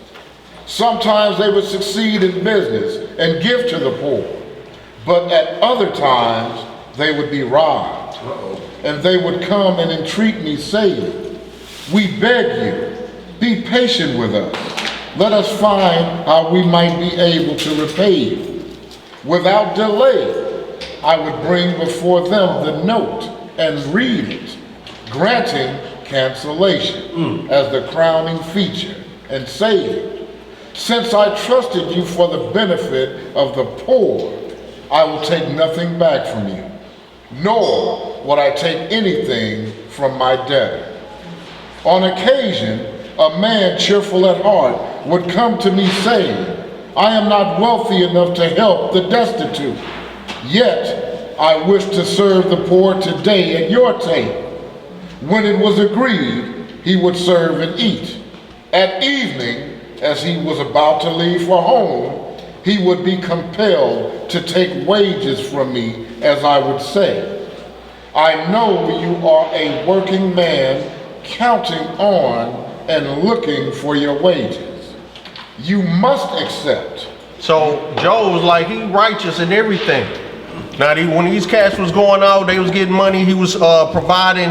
Sometimes they would succeed in business and give to the poor, but at other times they would be robbed. And they would come and entreat me, saying, we beg you, be patient with us. Let us find how we might be able to repay you. Without delay, I would bring before them the note and read it, granting cancellation as the crowning feature, and saying, since I trusted you for the benefit of the poor, I will take nothing back from you, nor would I take anything from my debtor. On occasion, a man cheerful at heart would come to me saying, I am not wealthy enough to help the destitute, yet I wish to serve the poor today at your table. When it was agreed, he would serve and eat. At evening, as he was about to leave for home, he would be compelled to take wages from me, as I would say, I know you are a working man counting on and looking for your wages. You must accept. So Joe was like, he righteous in everything. Now, when these cats was going out, they was getting money. He was providing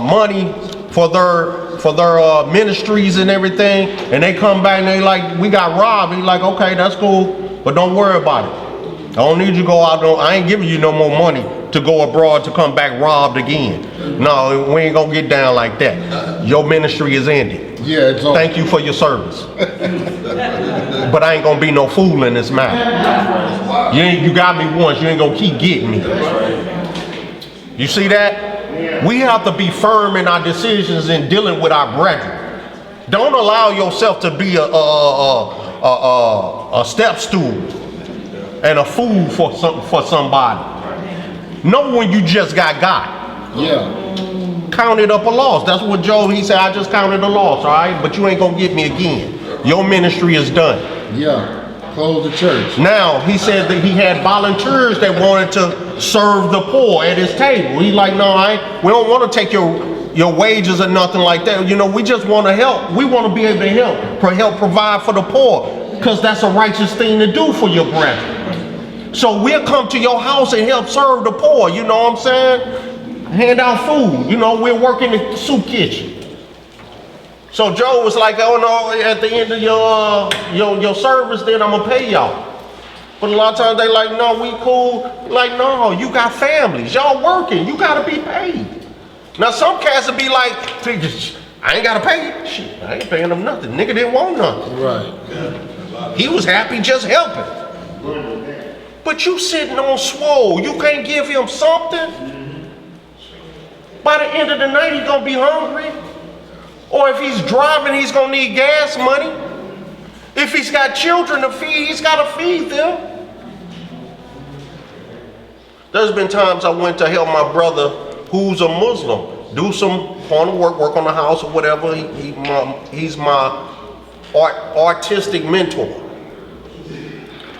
money for their ministries and everything. And they come back and they like, we got robbed. He's like, okay, that's cool, but don't worry about it. I don't need you to go out. I ain't giving you no more money to go abroad to come back robbed again. No, we ain't gonna get down like that. Your ministry is ended. Yeah, it's over. Thank you for your service. But I ain't gonna be no fool in this matter. You got me once, you ain't gonna keep getting me. You see that? We have to be firm in our decisions in dealing with our brethren. Don't allow yourself to be a step stool and a fool for somebody. Know when you just got. Yeah. Counted up a loss. That's what Job, he said, I just counted a loss, all right? But you ain't gonna get me again. Your ministry is done. Yeah. Close the church. Now, he said that he had volunteers that wanted to serve the poor at his table. He's like, no, we don't want to take your wages or nothing like that. You know, we just want to help. We want to be able to help provide for the poor, because that's a righteous thing to do for your brethren. So we'll come to your house and help serve the poor, you know what I'm saying? Hand out food, you know, we'll work in the soup kitchen. So Joe was like, oh no, at the end of your service, then I'm gonna pay y'all. But a lot of times they like, no, we cool. Like, no, you got families, y'all working, you gotta be paid. Now some cats will be like, I ain't gotta pay you. Shit, I ain't paying them nothing. Nigga didn't want nothing. Right. He was happy just helping. But you sitting on swole, you can't give him something? By the end of the night, he's gonna be hungry. Or if he's driving, he's gonna need gas money. If he's got children to feed, he's gotta feed them. There's been times I went to help my brother who's a Muslim do some corner work on the house or whatever. He's my artistic mentor.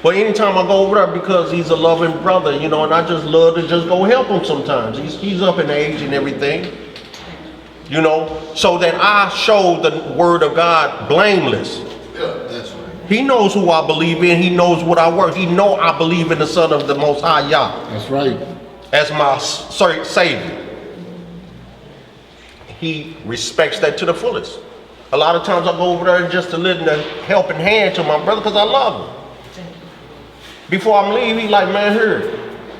But anytime I go over there, because he's a loving brother, you know, and I just love to just go help him sometimes. He's up in age and everything, you know, so that I show the word of God blameless. Yeah, that's right. He knows who I believe in. He knows what I work. He know I believe in the Son of the Most High Yah That's right. as my Savior. He respects that to the fullest. A lot of times I go over there just to lend a helping hand to my brother because I love him. Before I'm leaving, he like, man, here.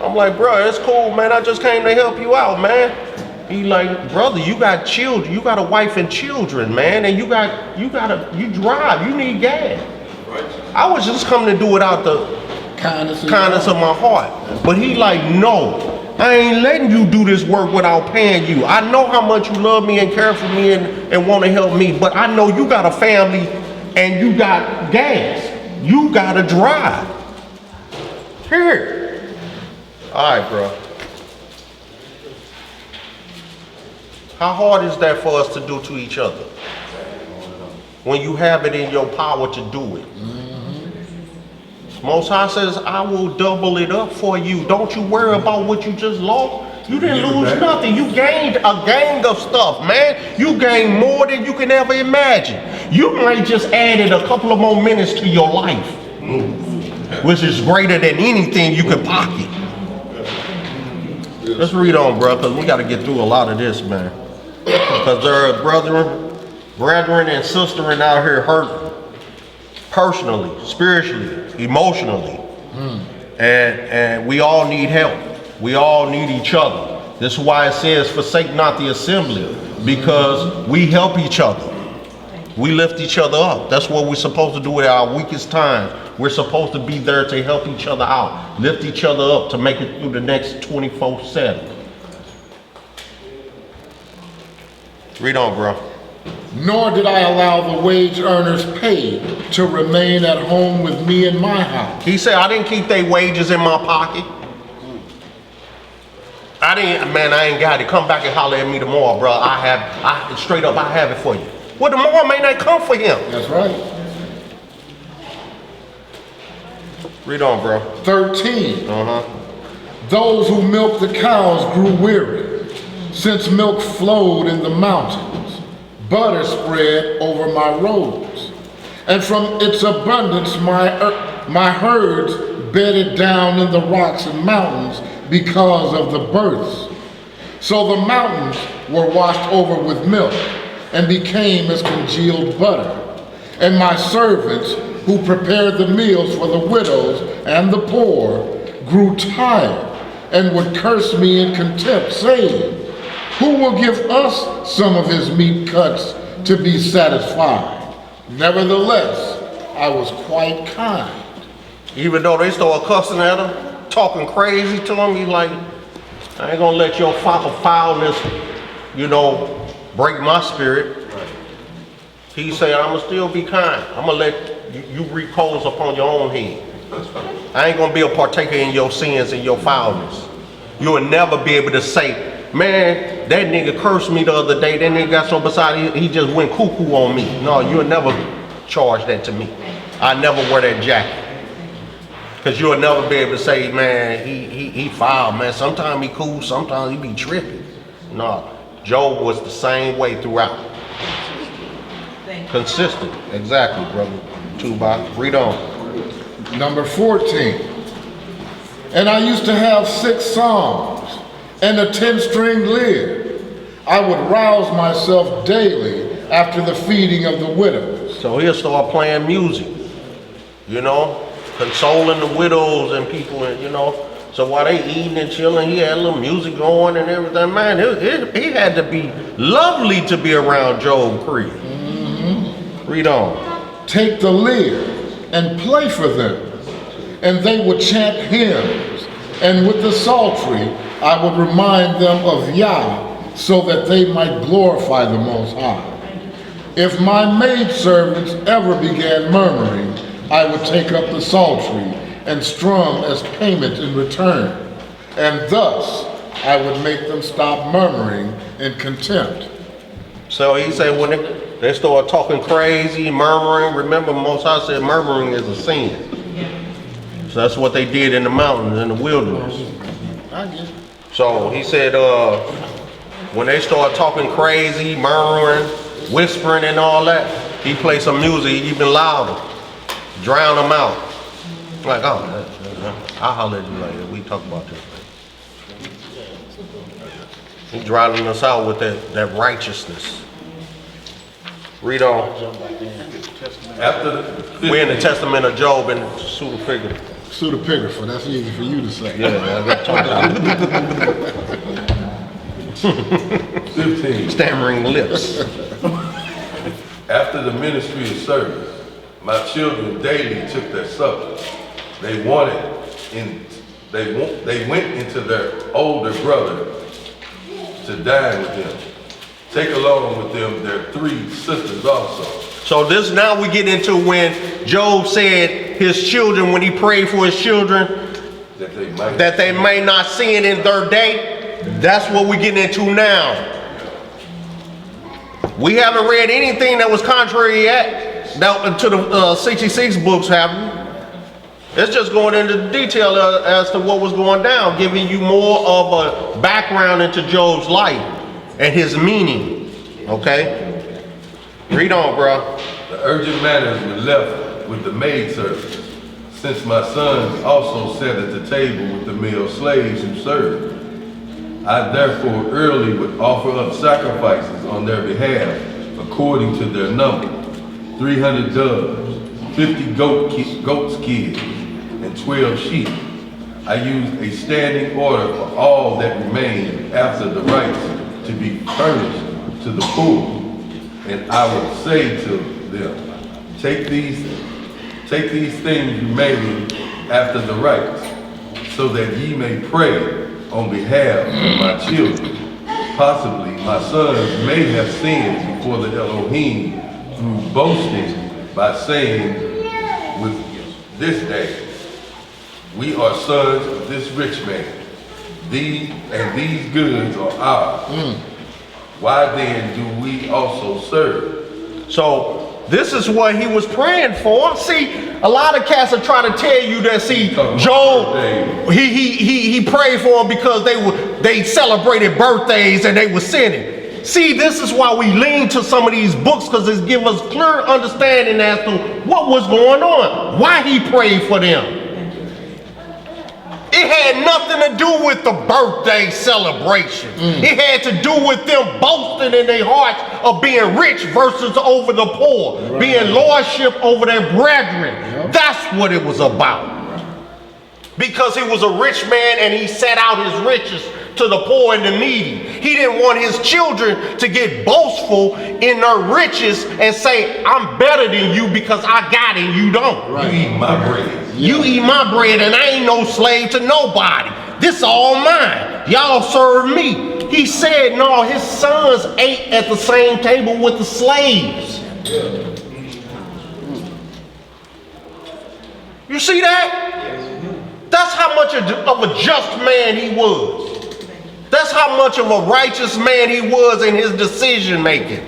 I'm like, bro, it's cool, man. I just came to help you out, man. He like, brother, you got children. You got a wife and children, man. And you drive. You need gas. I was just coming to do it out the kindness of my heart. But he like, no, I ain't letting you do this work without paying you. I know how much you love me and care for me and want to help me. But I know you got a family and you got gas. You got to drive. Here. All right, bro. How hard is that for us to do to each other? When you have it in your power to do it. Most High says, I will double it up for you. Don't you worry about what you just lost. You didn't lose nothing. You gained a gang of stuff, man. You gained more than you can ever imagine. You might just added a couple of more minutes to your life. Which is greater than anything you could pocket. Let's read on, bro, because we got to get through a lot of this, man. Because there are brethren and sisters out here hurt personally, spiritually, emotionally. And we all need help. We all need each other. This is why it says, forsake not the assembly, because we help each other. We lift each other up. That's what we're supposed to do at our weakest times. We're supposed to be there to help each other out, lift each other up to make it through the next 24/7. Read on, bro. Nor did I allow the wage earners paid to remain at home with me in my house. He said, I didn't keep their wages in my pocket. I ain't got it. Come back and holler at me tomorrow, bro. Straight up, I have it for you. Well, tomorrow may not come for him. That's right. Read on, bro. 13. Uh-huh. Those who milked the cows grew weary, since milk flowed in the mountains. Butter spread over my roads, and from its abundance my herds bedded down in the rocks and mountains because of the births. So the mountains were washed over with milk and became as congealed butter. And my servants who prepared the meals for the widows and the poor grew tired and would curse me in contempt, saying, who will give us some of his meat cuts to be satisfied? Nevertheless, I was quite kind. Even though they started cussing at him, talking crazy to him, he's like, I ain't gonna let your foulness, break my spirit. He said, I'ma still be kind. I'ma let you repose upon your own head. I ain't gonna be a partaker in your sins and your foulness. You will never be able to say, man, that nigga cursed me the other day, that nigga got so beside, he just went cuckoo on me. No, you'll never charge that to me. I never wear that jacket. Cause you'll never be able to say, man, he foul, man. Sometimes he cool, sometimes he be tripping. No, Job was the same way throughout. Consistent, exactly, brother. Tuba, read on. Number 14. And I used to have 6 psalms and a 10-string lyre. I would rouse myself daily after the feeding of the widows. So he'll start playing music, consoling the widows and people, So while they eating and chilling, he had a little music going and everything. Man, it had to be lovely to be around Job Creed. Read on. Take the lyre and play for them, and they would chant hymns, and with the psaltery I would remind them of Yah, so that they might glorify the Most High. If my maidservants ever began murmuring, I would take up the psaltery and strum as payment in return, and thus I would make them stop murmuring in contempt. So he said when they start talking crazy, murmuring, remember Most High said murmuring is a sin. So that's what they did in the mountains, in the wilderness. So he said when they start talking crazy, murmuring, whispering and all that, he played some music even louder, drown them out. Like, oh, I'll holler at you later. We talk about this. He drowning us out with that righteousness. Read on. We're in the Testament of Job and pseudepigrapha. Pseudepigrapha, that's easy for you to say. Yeah, I got talking 15. stammering lips. After the ministry of service, my children daily took their supper. They went into their older brother to dine with them. Take along with them their 3 sisters also. So this now we get into when Job said his children, when he prayed for his children, that they may not sin in their day. That's what we're getting into now. We haven't read anything that was contrary yet to the 66 books, have we? It's just going into detail as to what was going down, giving you more of a background into Job's life and his meaning. Okay? Read on, bro. The urgent matters were left with the maidservants, since my sons also sat at the table with the male slaves who served. I therefore early would offer up sacrifices on their behalf according to their number, 300 doves, 50 goats' kids, and 12 sheep. I used a standing order for all that remained after the rites to be furnished to the poor. And I would say to them, take these things remaining after the rites, so that ye may pray on behalf of my children. Possibly my sons may have sinned before the Elohim through boasting by saying with this day, we are sons of this rich man. These goods are ours. Why then do we also serve? So this is what he was praying for. See, a lot of cats are trying to tell you that, see, Job, he prayed for them because they celebrated birthdays and they were sinning. See, this is why we lean to some of these books, because it gives us clear understanding as to what was going on, why he prayed for them. It had nothing to do with the birthday celebration. It had to do with them boasting in their hearts of being rich versus over the poor, being lordship over their brethren. That's what it was about. Because he was a rich man and he set out his riches to the poor and the needy. He didn't want his children to get boastful in their riches and say, I'm better than you because I got it and you don't. You eat my bread. You eat my bread and I ain't no slave to nobody. This all mine. Y'all serve me. He said, no, his sons ate at the same table with the slaves. You see that? That's how much of a just man he was. That's how much of a righteous man he was in his decision making.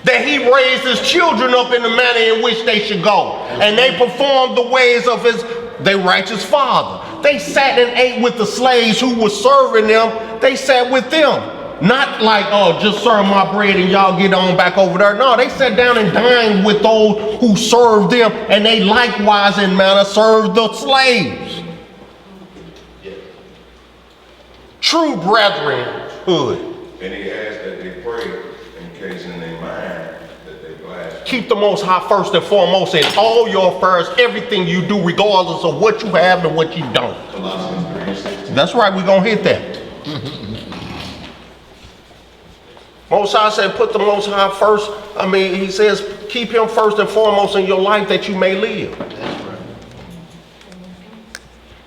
That he raised his children up in the manner in which they should go. And they performed the ways of their righteous father. They sat and ate with the slaves who were serving them. They sat with them. Not like, oh, just serve my bread and y'all get on back over there. No, they sat down and dined with those who served them. And they likewise in manner served the slaves. True brethrenhood. And he asked that they pray in case in their mind that they glad. Keep the Most High first and foremost in all your affairs, everything you do, regardless of what you have and what you don't. That's right, we're going to hit that. Most High said, put the Most High first. I mean, he says, keep him first and foremost in your life that you may live.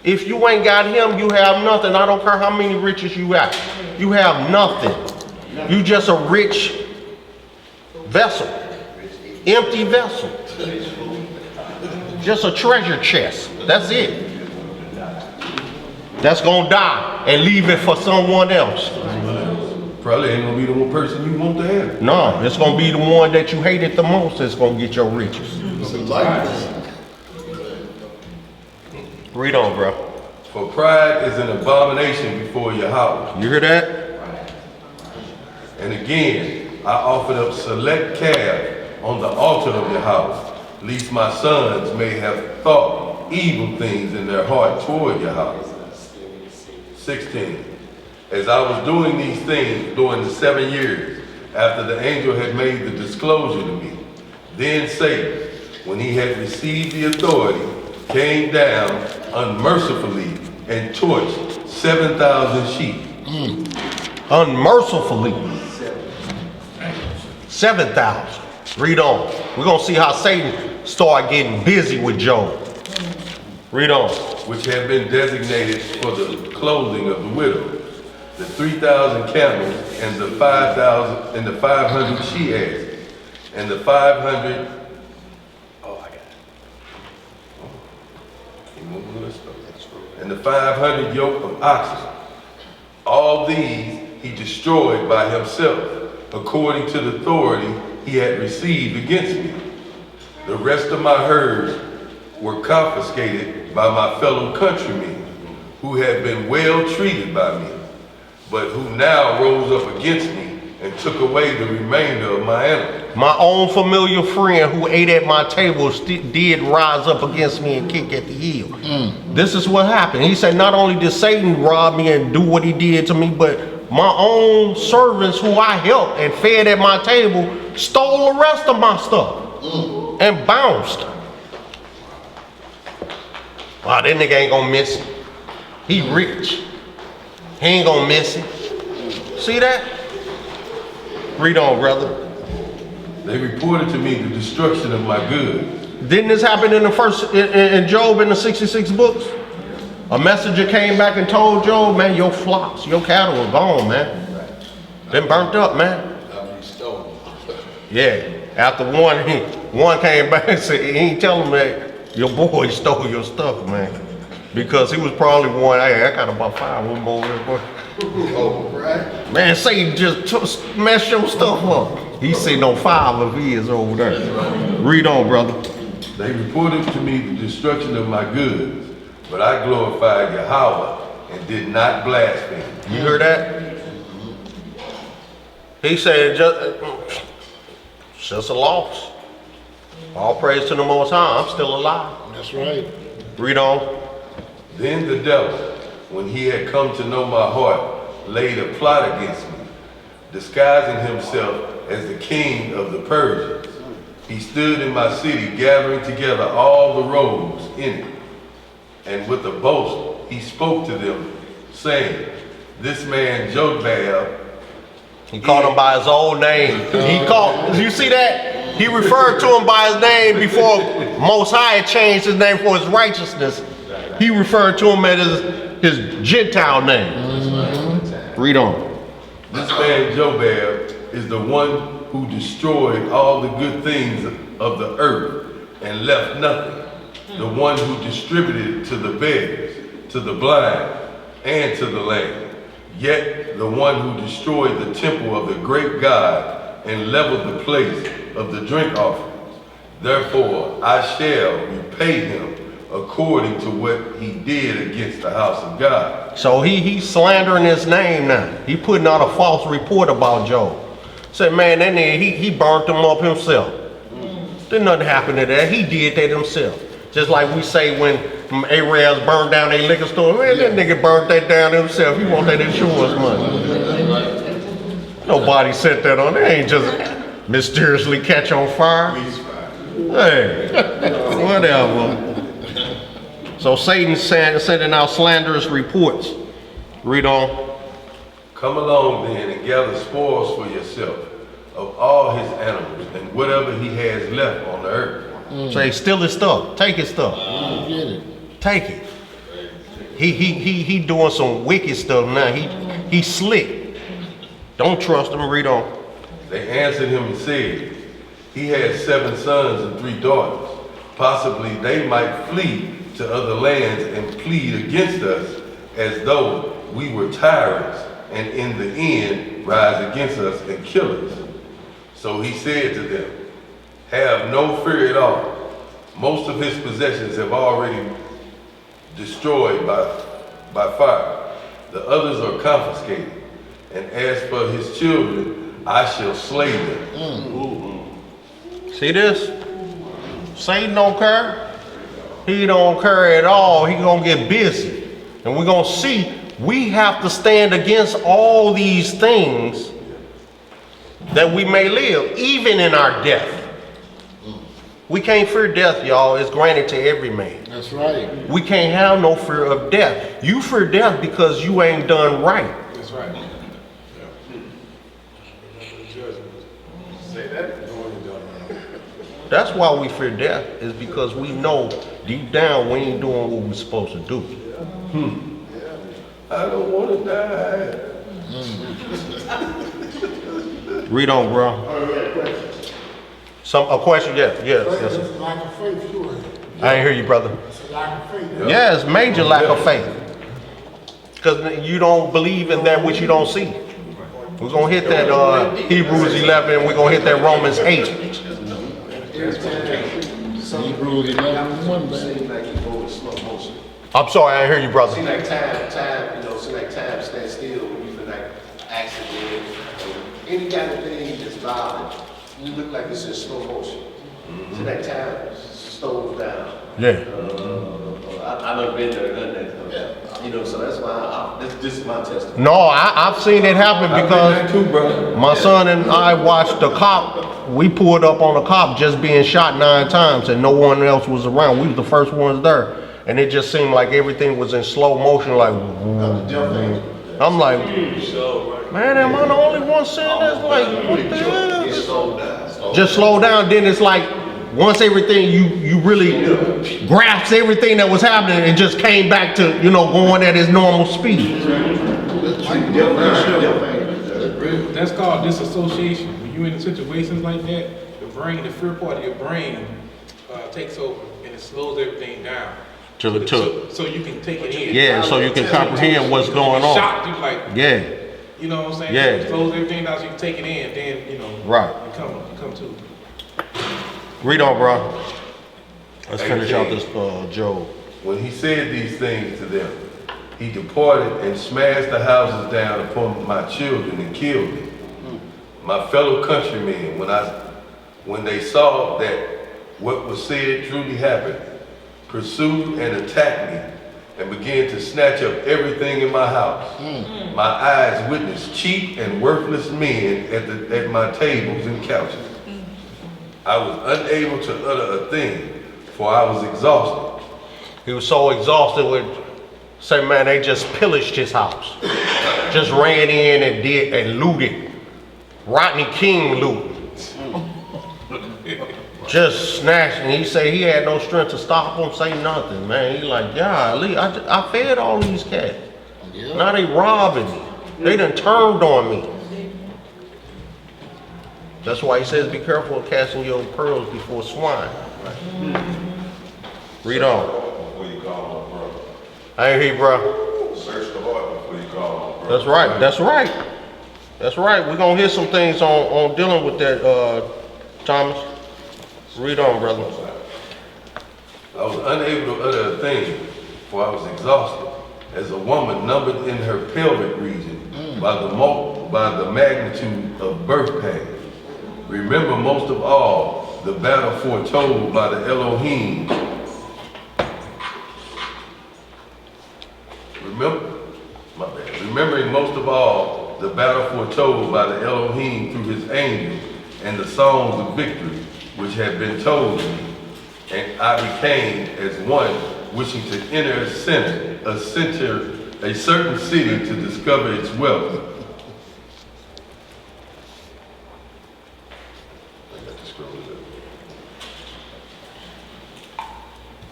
If you ain't got him, you have nothing. I don't care how many riches you got. You have nothing. You just a rich vessel. Empty vessel. Just a treasure chest. That's it. That's gonna die and leave it for someone else. Probably ain't gonna be the one person you want to have. No, it's gonna be the one that you hated the most that's gonna get your riches. Read on, bro. For pride is an abomination before your house. You hear that? And again, I offered up select calf on the altar of your house, lest my sons may have thought evil things in their heart toward your house. 16. As I was doing these things during the 7 years after the angel had made the disclosure to me, then Satan, when he had received the authority, came down unmercifully and torched 7,000 sheep. Unmercifully. 7,000. Read on. We're going to see how Satan started getting busy with Job. Read on. Which had been designated for the clothing of the widow, the 3,000 camels and the 5,000 and the 500 she asses, and the 500. And the 500 yoke of oxen. All these he destroyed by himself, according to the authority he had received against me. The rest of my herds were confiscated by my fellow countrymen, who had been well treated by me, but who now rose up against me and took away the remainder of my animals. My own familiar friend who ate at my table did rise up against me and kick at the heel. This is what happened. He said, not only did Satan rob me and do what he did to me, but my own servants who I helped and fed at my table stole the rest of my stuff and bounced. Wow, that nigga ain't gonna miss it. He rich. He ain't gonna miss it. See that? Read on, brother. They reported to me the destruction of my goods. Didn't this happen in the in Job in the 66 books? A messenger came back and told Job, man, your flocks, your cattle are gone, man. Been burnt up, man. Yeah. After one came back and said, he ain't tell him that your boy stole your stuff, man. Because he was probably one, hey, I got about 5 of them over there, boy. Oh, right. Man, Satan just messed your stuff up. He's sitting on 5 of his over there. Read on, brother. They reported to me the destruction of my goods, but I glorified Yahweh and did not blaspheme. You heard that? He said, just a loss. All praise to the Most High. I'm still alive. That's right. Read on. Then the devil, when he had come to know my heart, laid a plot against me, disguising himself as the king of the Persians. He stood in my city, gathering together all the rogues in it. And with a boast, he spoke to them, saying, this man Jobab. He called him by his old name. You see that? He referred to him by his name before Most High had changed his name for his righteousness. He referred to him as his Gentile name. Read on. This man Jobab is the one who destroyed all the good things of the earth and left nothing. The one who distributed to the beggars, to the blind, and to the lame. Yet the one who destroyed the temple of the great God and leveled the place of the drink offerings. Therefore I shall repay him according to what he did against the house of God. So he's slandering his name now. He putting out a false report about Job. Said, man, that nigga, he burnt them up himself. Didn't nothing happen to that. He did that himself. Just like we say when Arabs burned down their liquor store, man, that nigga burnt that down himself. He want that insurance money. Nobody set that on. They ain't just mysteriously catch on fire. Hey, whatever. So Satan's sending out slanderous reports. Read on. Come along then and gather spoils for yourself of all his animals and whatever he has left on the earth. Say, steal his stuff. Take his stuff. Get it. Take it. He doing some wicked stuff now. He slick. Don't trust him. Read on. They answered him and said, he had 7 sons and 3 daughters. Possibly they might flee to other lands and plead against us as though we were tyrants, and in the end rise against us and kill us. So he said to them, have no fear at all. Most of his possessions have already destroyed by fire. The others are confiscated. And as for his children, I shall slay them. See this? Satan don't care. He don't care at all. He gonna get busy. And we're gonna see we have to stand against all these things that we may live, even in our death. We can't fear death, y'all. It's granted to every man. That's right. We can't have no fear of death. You fear death because you ain't done right. That's right. Say that. That's why we fear death, is because we know deep down we ain't doing what we're supposed to do. I don't want to die. Read on, bro. A question? Yes, yes, yes. Sir. Lack of faith, too. I ain't hear you, brother. It's a lack of faith. Yeah, it's major lack of faith. Because you don't believe in that which you don't see. We're going to hit that Hebrews 11, and we're going to hit that Romans 8. Hebrews 11:1, Seems baby. like you go in slow motion. I'm sorry, I didn't hear you, brother. Seems like time, seems like time stands still when you feel like accident, or any kind of thing that's violent. You look like it's in slow motion. Seems like time slows down. Yeah. I've never been there, done that. So that's why this is my testimony. No, I've seen it happen I've been there because too, brother. my son and I watched the cop. We pulled up on a cop just being shot 9 times and no one else was around. We was the first ones there. And it just seemed like everything was in slow motion, like, I'm like, man, am I the only one seeing this? Like, what the hell? Just slow down, then it's like, once everything, you really grasped everything that was happening, it just came back to, going at its normal speed. That's called disassociation. When you're in situations like that, the fear part of your brain takes over and it slows everything down. So you can take it in. Yeah, so you can comprehend what's going on. Shocked, you like, Yeah. You know what I'm saying? Yeah. Close everything down so you can take it in, then, you know. Right. You come to. Read on, bro. Let's finish out 18. this Job. When he said these things to them, he departed and smashed the houses down upon my children and killed them. My fellow countrymen, when they saw that what was said truly happened, pursued and attacked me, and began to snatch up everything in my house. My eyes witnessed cheap and worthless men at my tables and couches. I was unable to utter a thing, for I was exhausted. He was so exhausted with, say, man, they just pillaged his house. Just ran in and looted. Rodney King looted. Just snatched, and he said he had no strength to stop them, say nothing, man. He like, golly, I fed all these cats. Now they robbing me. They done turned on me. That's why he says, be careful of casting your pearls before swine. Read on. Before you call my brother. I ain't hear, bro. Search the heart before you call my brother. That's right, that's right. That's right. We're gonna hear some things on dealing with that, Thomas. Read on, brother. I was unable to utter a thing, for I was exhausted, as a woman numbered in her pelvic region by the magnitude of birth pain. Remember most of all the battle foretold by the Elohim. Remembering most of all the battle foretold by the Elohim through his angels and the songs of victory which had been told me, and I became as one wishing to enter a certain city to discover its wealth.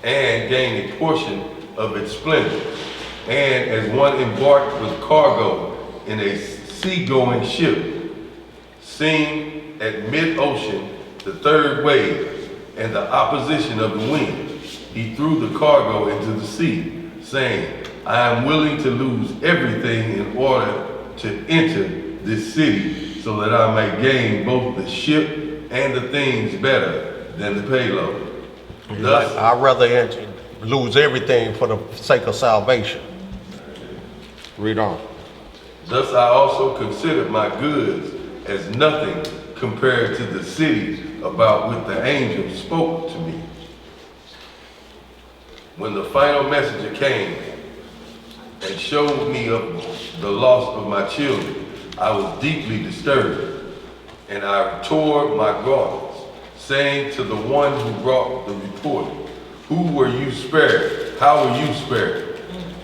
And gain a portion of its splendor. And as one embarked with cargo in a sea-going ship, seeing at mid-ocean the third wave and the opposition of the wind, he threw the cargo into the sea, saying, I am willing to lose everything in order to enter this city, so that I may gain both the ship and the things better than the payload. Thus, I'd rather lose everything for the sake of salvation. Read on. thus I also considered my goods as nothing compared to the cities about which the angel spoke to me. When the final messenger came and showed me of the loss of my children, I was deeply disturbed, and I tore my garments, saying to the one who brought the report, who were you spared? How were you spared?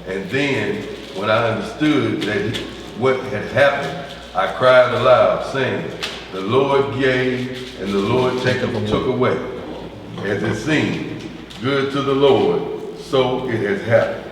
And then, when I understood that what had happened, I cried aloud, saying, the Lord gave, and the Lord took away. As it seemed good to the Lord, so it has happened.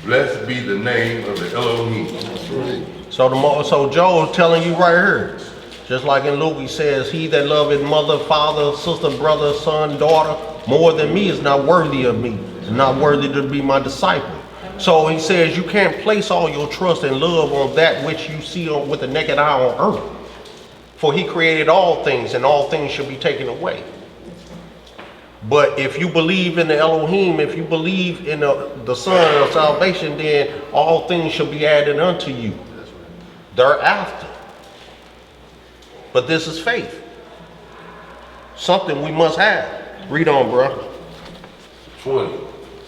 Blessed be the name of the Elohim. So Joel's telling you right here, just like in Luke, he says, he that loveth mother, father, sister, brother, son, daughter, more than me is not worthy of me, is not worthy to be my disciple. So he says you can't place all your trust and love on that which you see with the naked eye on earth. For he created all things, and all things shall be taken away. But if you believe in the Elohim, if you believe in the Son of salvation, then all things shall be added unto you thereafter. But this is faith. Something we must have. Read on, bro. 20.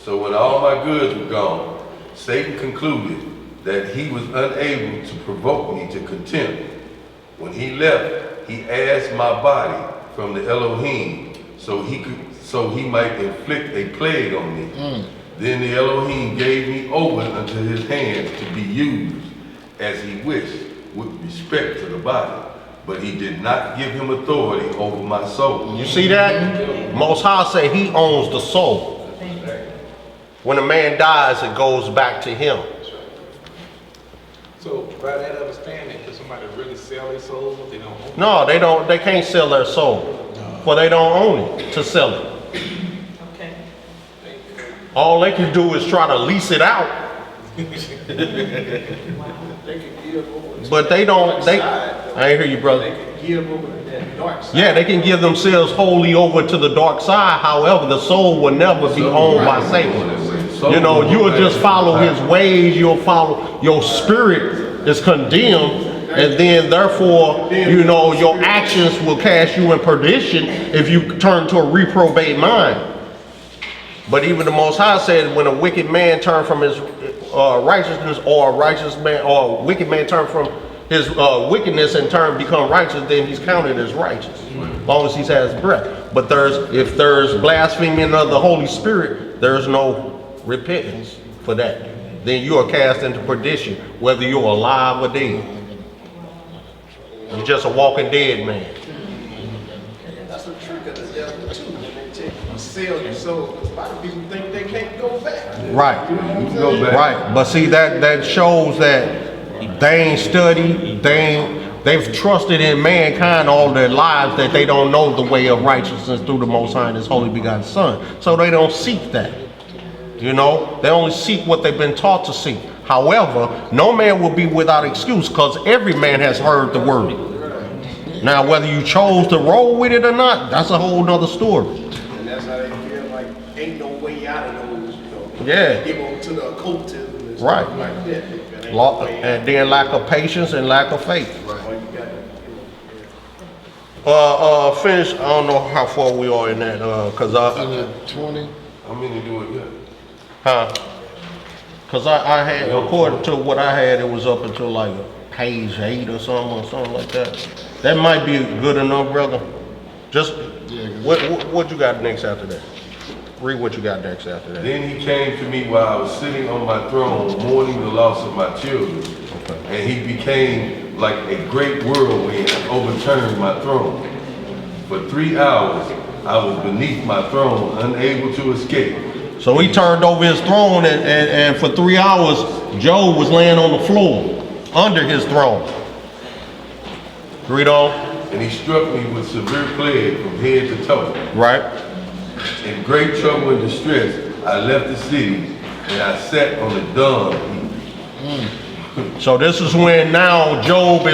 So when all my goods were gone, Satan concluded that he was unable to provoke me to contempt. When he left, he asked my body from the Elohim so he might inflict a plague on me. Then the Elohim gave me over unto his hands to be used as he wished with respect to the body. But he did not give him authority over my soul. You see that? Most High say he owns the soul. When a man dies, it goes back to him. So by that understanding, can somebody really sell their soul if they don't own it? No, they don't. They can't sell their soul, for they don't own it to sell it. Okay. All they can do is try to lease it out. They can give over to But they that don't, dark they, side, though. I ain't hear you, brother. They can give over to that dark side. Yeah, they can give themselves wholly over to the dark side. However, the soul will never be owned by Satan. You know, you will just follow his ways. You'll follow, your spirit is condemned. And then therefore, you know, your actions will cast you in perdition if you turn to a reprobate mind. But even the Most High said, when a wicked man turn from his righteousness, or a righteous man, or a wicked man turn from his wickedness and become righteous, then he's counted as righteous, as long as he has breath. But if there's blaspheming of the Holy Spirit, there's no repentance for that. Then you are cast into perdition, whether you're alive or dead. You're just a walking dead man. That's the trick of the devil too. When they take you sell your soul, because a lot of people think they can't go back. Right. You know what I'm Go saying? back. Right, but see that shows that they ain't studied, they've trusted in mankind all their lives, that they don't know the way of righteousness through the Most High and His Holy Begotten Son. So they don't seek that. You know, they only seek what they've been taught to seek. However, no man will be without excuse, because every man has heard the word. Now, whether you chose to roll with it or not, that's a whole nother story. And that's how they feel like ain't no way out of those, you know. Yeah. Give over to the occultism and Right. stuff like that. There ain't no way out. And then lack of patience and lack of faith. All you got to, Finish. I don't know how far we are in that, cause I, 20. How many do it got? huh? Cause I had, according to what I had, it was up until like page 8 or something like that. That might be good enough, brother. Just, what you got next after that? Read what you got next after that. Then he came to me while I was sitting on my throne, mourning the loss of my children. And he became like a great whirlwind and overturned my throne. For 3 hours, I was beneath my throne, unable to escape. So he turned over his throne, and for 3 hours, Job was laying on the floor under his throne. Read on. And he struck me with severe plague from head to toe. Right. In great trouble and distress, I left the city and I sat on the dung heap. So this is when now Job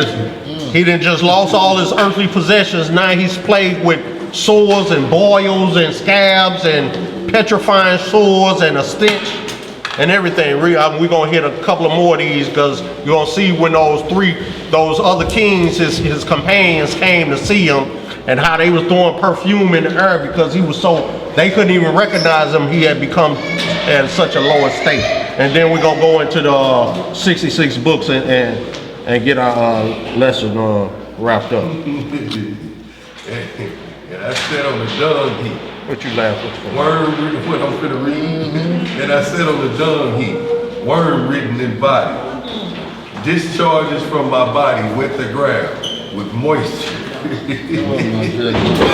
he done just lost all his earthly possessions. Now he's plagued with sores and boils and scabs and petrifying sores and a stench and everything. We're gonna hit a couple of more of these, because you're gonna see when those other kings, his companions, came to see him, and how they was throwing perfume in the air because he was so, they couldn't even recognize him. He had become at such a low estate. And then we're gonna go into the 66 books and get our lesson wrapped up. And I sat on the dung heap. What you laughing for? Worm written, what I'm finna read. And I sat on the dung heap, worm written in body. Discharges from my body wet the ground with moisture.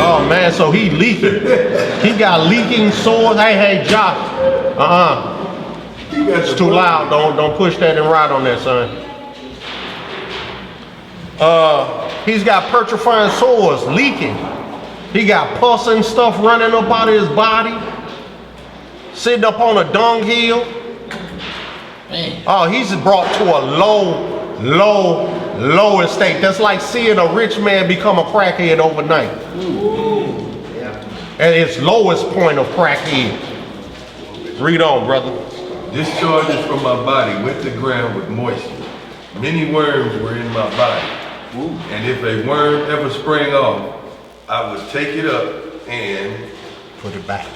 Oh man, so he leaking. He got leaking sores. Hey, Josh. It's too loud. Don't push that and ride on that, son. He's got petrifying sores, leaking. He got pus and stuff running up out of his body. Sitting up on a dunghill. Oh, he's brought to a low estate. That's like seeing a rich man become a crackhead overnight. At its lowest point of crackhead. Read on, brother. Discharges from my body wet the ground with moisture. Many worms were in my body. And if a worm ever sprang off, I would take it up and put it back.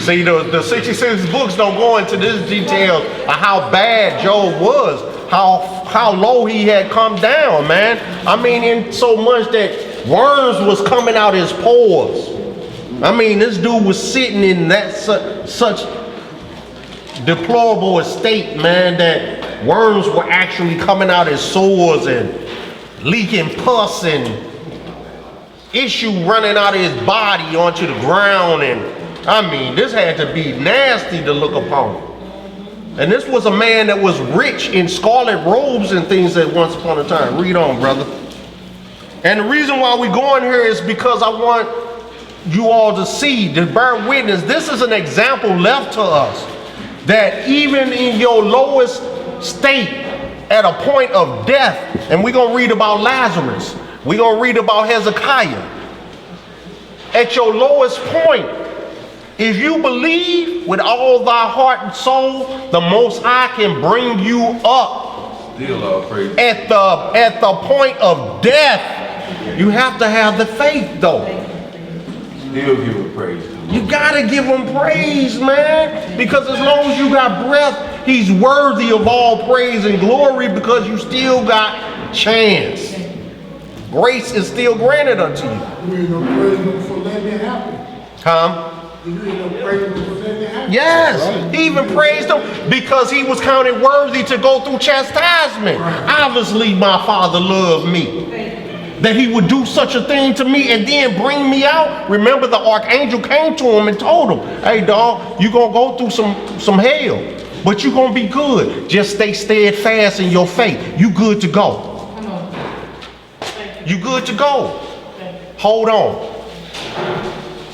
See, the 66 books don't go into this detail of how bad Job was, how low he had come down, man. I mean, in so much that worms was coming out his pores. I mean, this dude was sitting in that such deplorable estate, man, that worms were actually coming out his sores and leaking pus and issue running out of his body onto the ground. And I mean, this had to be nasty to look upon. And this was a man that was rich in scarlet robes and things at once upon a time. Read on, brother. And the reason why we're going here is because I want you all to see, to bear witness. This is an example left to us. that even in your lowest state, at a point of death, and we're going to read about Lazarus, we're going to read about Hezekiah. At your lowest point, if you believe with all thy heart and soul, the Most High can bring you up. Still all praise. At the point of death, you have to have the faith though. Still giving praise to him. You gotta give him praise, man. Because as long as you got breath, he's worthy of all praise and glory because you still got chance. Grace is still granted unto you. You ain't gonna praise him for letting it happen. Huh? You ain't gonna praise him for letting it happen. Yes, he even praised him because he was counted worthy to go through chastisement. Obviously, my Father loved me. That he would do such a thing to me and then bring me out. Remember, the archangel came to him and told him, hey dog, you're gonna go through some hell, but you're gonna be good. Just stay steadfast in your faith. You good to go. You good to go. Hold on.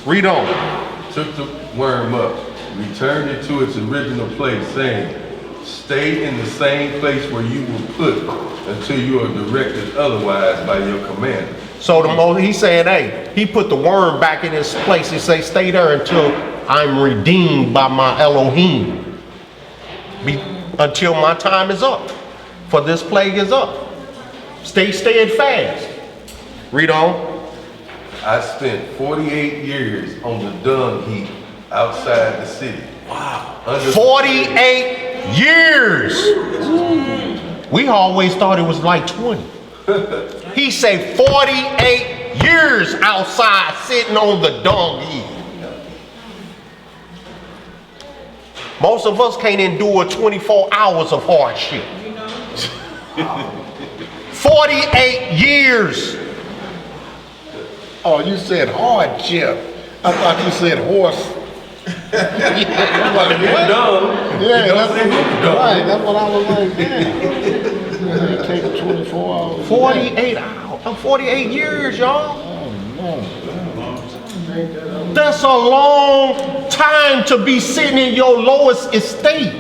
Read on. Took the worm up, returned it to its original place, saying, stay in the same place where you were put until you are directed otherwise by your commander. So he's saying, hey, he put the worm back in his place. He say, stay there until I'm redeemed by my Elohim. Until my time is up. For this plague is up. Stay steadfast. Read on. I spent 48 years on the dung heap outside the city. Wow. 48 years. We always thought it was like 20. He said 48 years outside sitting on the dung heap. Most of us can't endure 24 hours of hardship. 48 years. Oh, you said hardship. I thought you said horse. Dung. Yeah, that's right. That's what I was like. Man, it takes 24 hours. 48 hours. 48 years, y'all. That's a long time to be sitting in your lowest estate.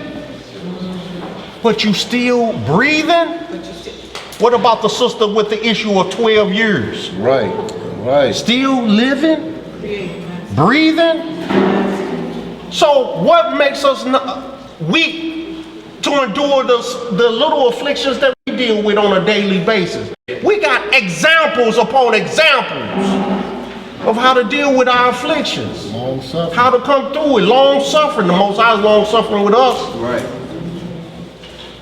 But you still breathing? What about the sister with the issue of 12 years? Right, right. Still living? Breathing? So what makes us weak to endure the little afflictions that we deal with on a daily basis? We got examples upon examples of how to deal with our afflictions. Long suffering. How to come through it. Long suffering. The Most High is long suffering with us. Right.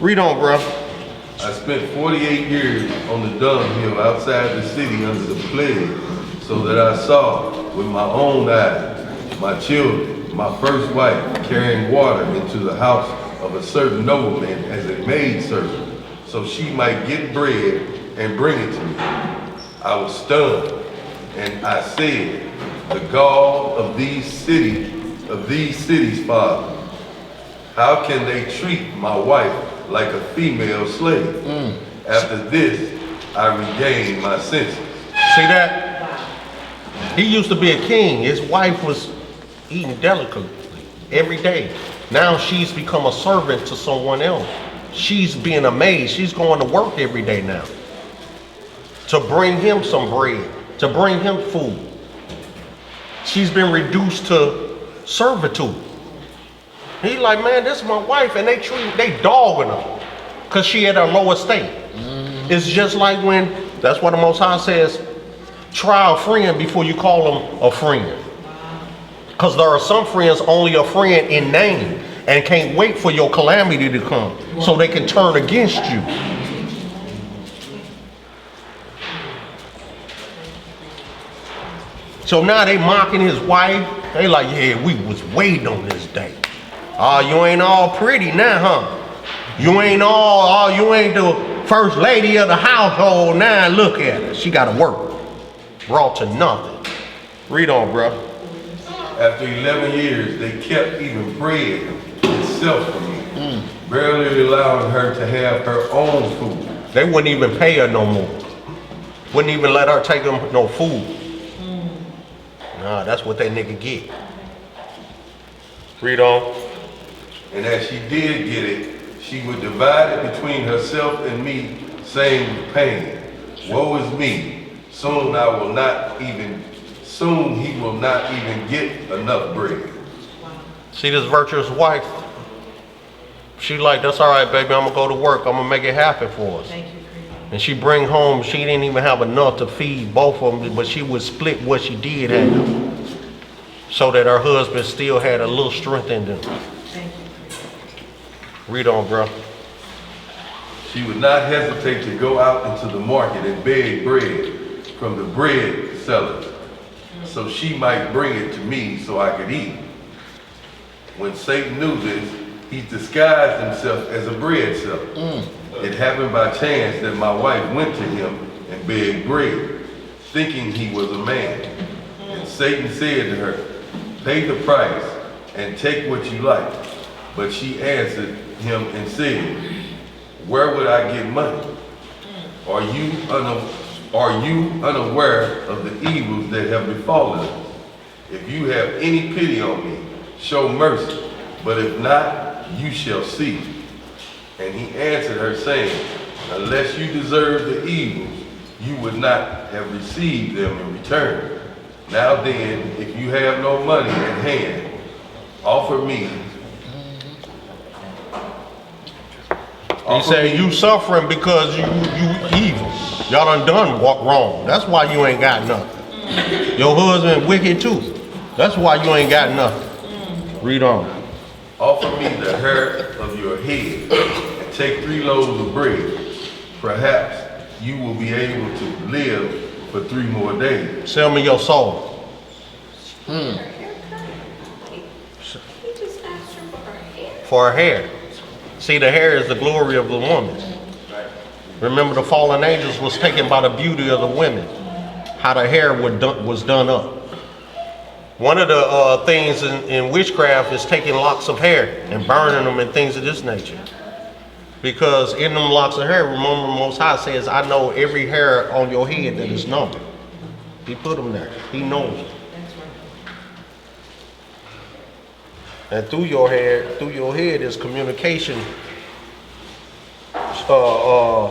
Read on, bro. I spent 48 years on the dung hill outside the city under the plague, so that I saw with my own eyes my children, my first wife, carrying water into the house of a certain nobleman as a maidservant, so she might get bread and bring it to me. I was stunned, and I said, the gall of these cities, Father, how can they treat my wife like a female slave? After this, I regained my senses. See that? He used to be a king. His wife was eating delicately every day. Now she's become a servant to someone else. She's being a maid. She's going to work every day now to bring him some bread, to bring him food. She's been reduced to servitude. He like, man, this is my wife, and they dogging her because she at her lower state. It's just like when, that's what the Most High says, try a friend before you call them a friend. Because there are some friends only a friend in name and can't wait for your calamity to come so they can turn against you. So now they mocking his wife. They like, yeah, we was waiting on this day. Oh, you ain't all pretty now, huh? You ain't you ain't the first lady of the household now. Look at her. She got to work. Brought to nothing. Read on, bro. After 11 years, they kept even bread itself for me, barely allowing her to have her own food. They wouldn't even pay her no more. Wouldn't even let her take them no food. Nah, that's what that nigga get. Read on. And as she did get it, she would divide it between herself and me, saying with pain, woe is me, soon he will not even get enough bread. See this virtuous wife? She like, that's all right, baby, I'm gonna go to work, I'm gonna make it happen for us. Thank you. And she bring home, she didn't even have enough to feed both of them, but she would split what she did have, so that her husband still had a little strength in them. Thank you. Read on, bro. She would not hesitate to go out into the market and beg bread from the bread sellers, so she might bring it to me so I could eat. When Satan knew this, he disguised himself as a bread seller. It happened by chance that my wife went to him and begged bread, thinking he was a man. And Satan said to her, pay the price and take what you like. But she answered him and said, where would I get money? Are you unaware of the evils that have befallen us? If you have any pity on me, show mercy, but if not, you shall see. And he answered her, saying, unless you deserve the evils, you would not have received them in return. Now then, if you have no money at hand, offer me. He said, you suffering because you evil. Y'all done walk wrong. That's why you ain't got nothing. Your husband wicked too. That's why you ain't got nothing. Read on. Offer me the hair of your head and take 3 loaves of bread. Perhaps you will be able to live for 3 more days. Sell me your soul. He just asked her for her hair. For her hair. See, the hair is the glory of the woman. Remember, the fallen angels was taken by the beauty of the women. How the hair was done up. One of the things in witchcraft is taking locks of hair and burning them and things of this nature. Because in them locks of hair, remember Most High says, I know every hair on your head that is numbered. He put them there. He knows it. And through your head is communication, a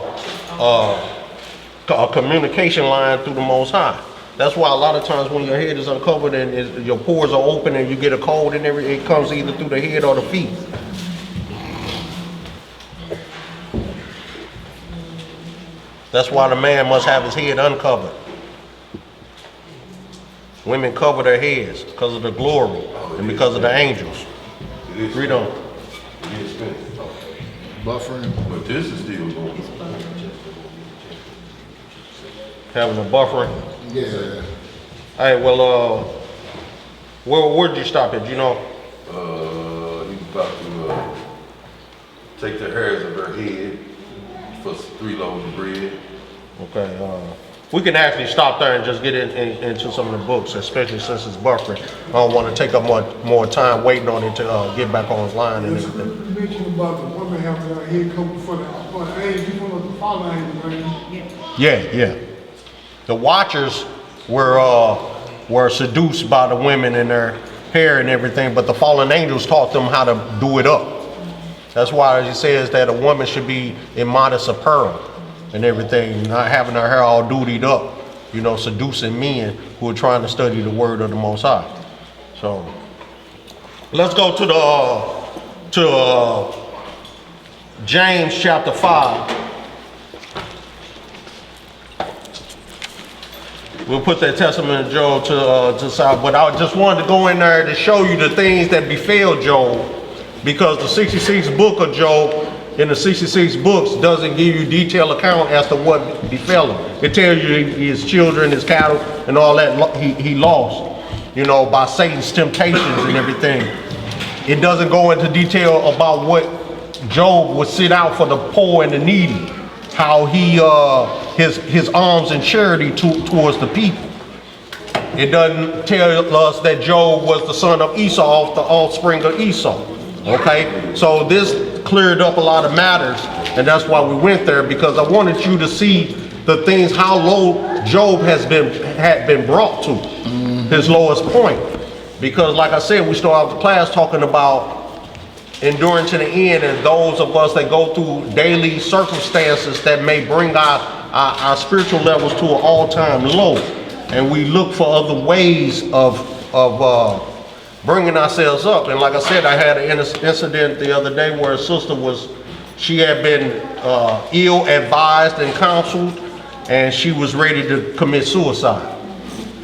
communication line through the Most High. That's why a lot of times when your head is uncovered and your pores are open and you get a cold and everything, it comes either through the head or the feet. That's why the man must have his head uncovered. Women cover their heads because of the glory and because of the angels. Read on. It is finished. Buffering. But this is still going. Having a buffering. Yeah. Hey, well, where'd you stop at? You know? He's about to take the hairs of her head for 3 loaves of bread. Okay, we can actually stop there and just get into some of the books, especially since it's buffering. I don't want to take up more time waiting on it to get back on his line and everything. You mentioned about the woman having her head covered for the angel, one of the fallen angels, right? Yeah. The watchers were seduced by the women and their hair and everything, but the fallen angels taught them how to do it up. That's why it says that a woman should be in modest apparel and everything, not having her hair all dutied up, you know, seducing men who are trying to study the word of the Most High. So let's go to James chapter 5. We'll put that testament of Job to side, but I just wanted to go in there to show you the things that befell Job, because the 66th book of Job in the 66 books doesn't give you detailed account as to what befell him. It tells you his children, his cattle, and all that he lost, you know, by Satan's temptations and everything. It doesn't go into detail about what Job would sit out for the poor and the needy, how he his alms and charity towards the people. It doesn't tell us that Job was the son of Esau, the offspring of Esau. Okay, so this cleared up a lot of matters, and that's why we went there, because I wanted you to see the things, how low Job had been brought to, his lowest point. Because like I said, we started off the class talking about enduring to the end, and those of us that go through daily circumstances that may bring our spiritual levels to an all-time low, and we look for other ways of bringing ourselves up. And like I said, I had an incident the other day where a sister she had been ill-advised and counseled, and she was ready to commit suicide.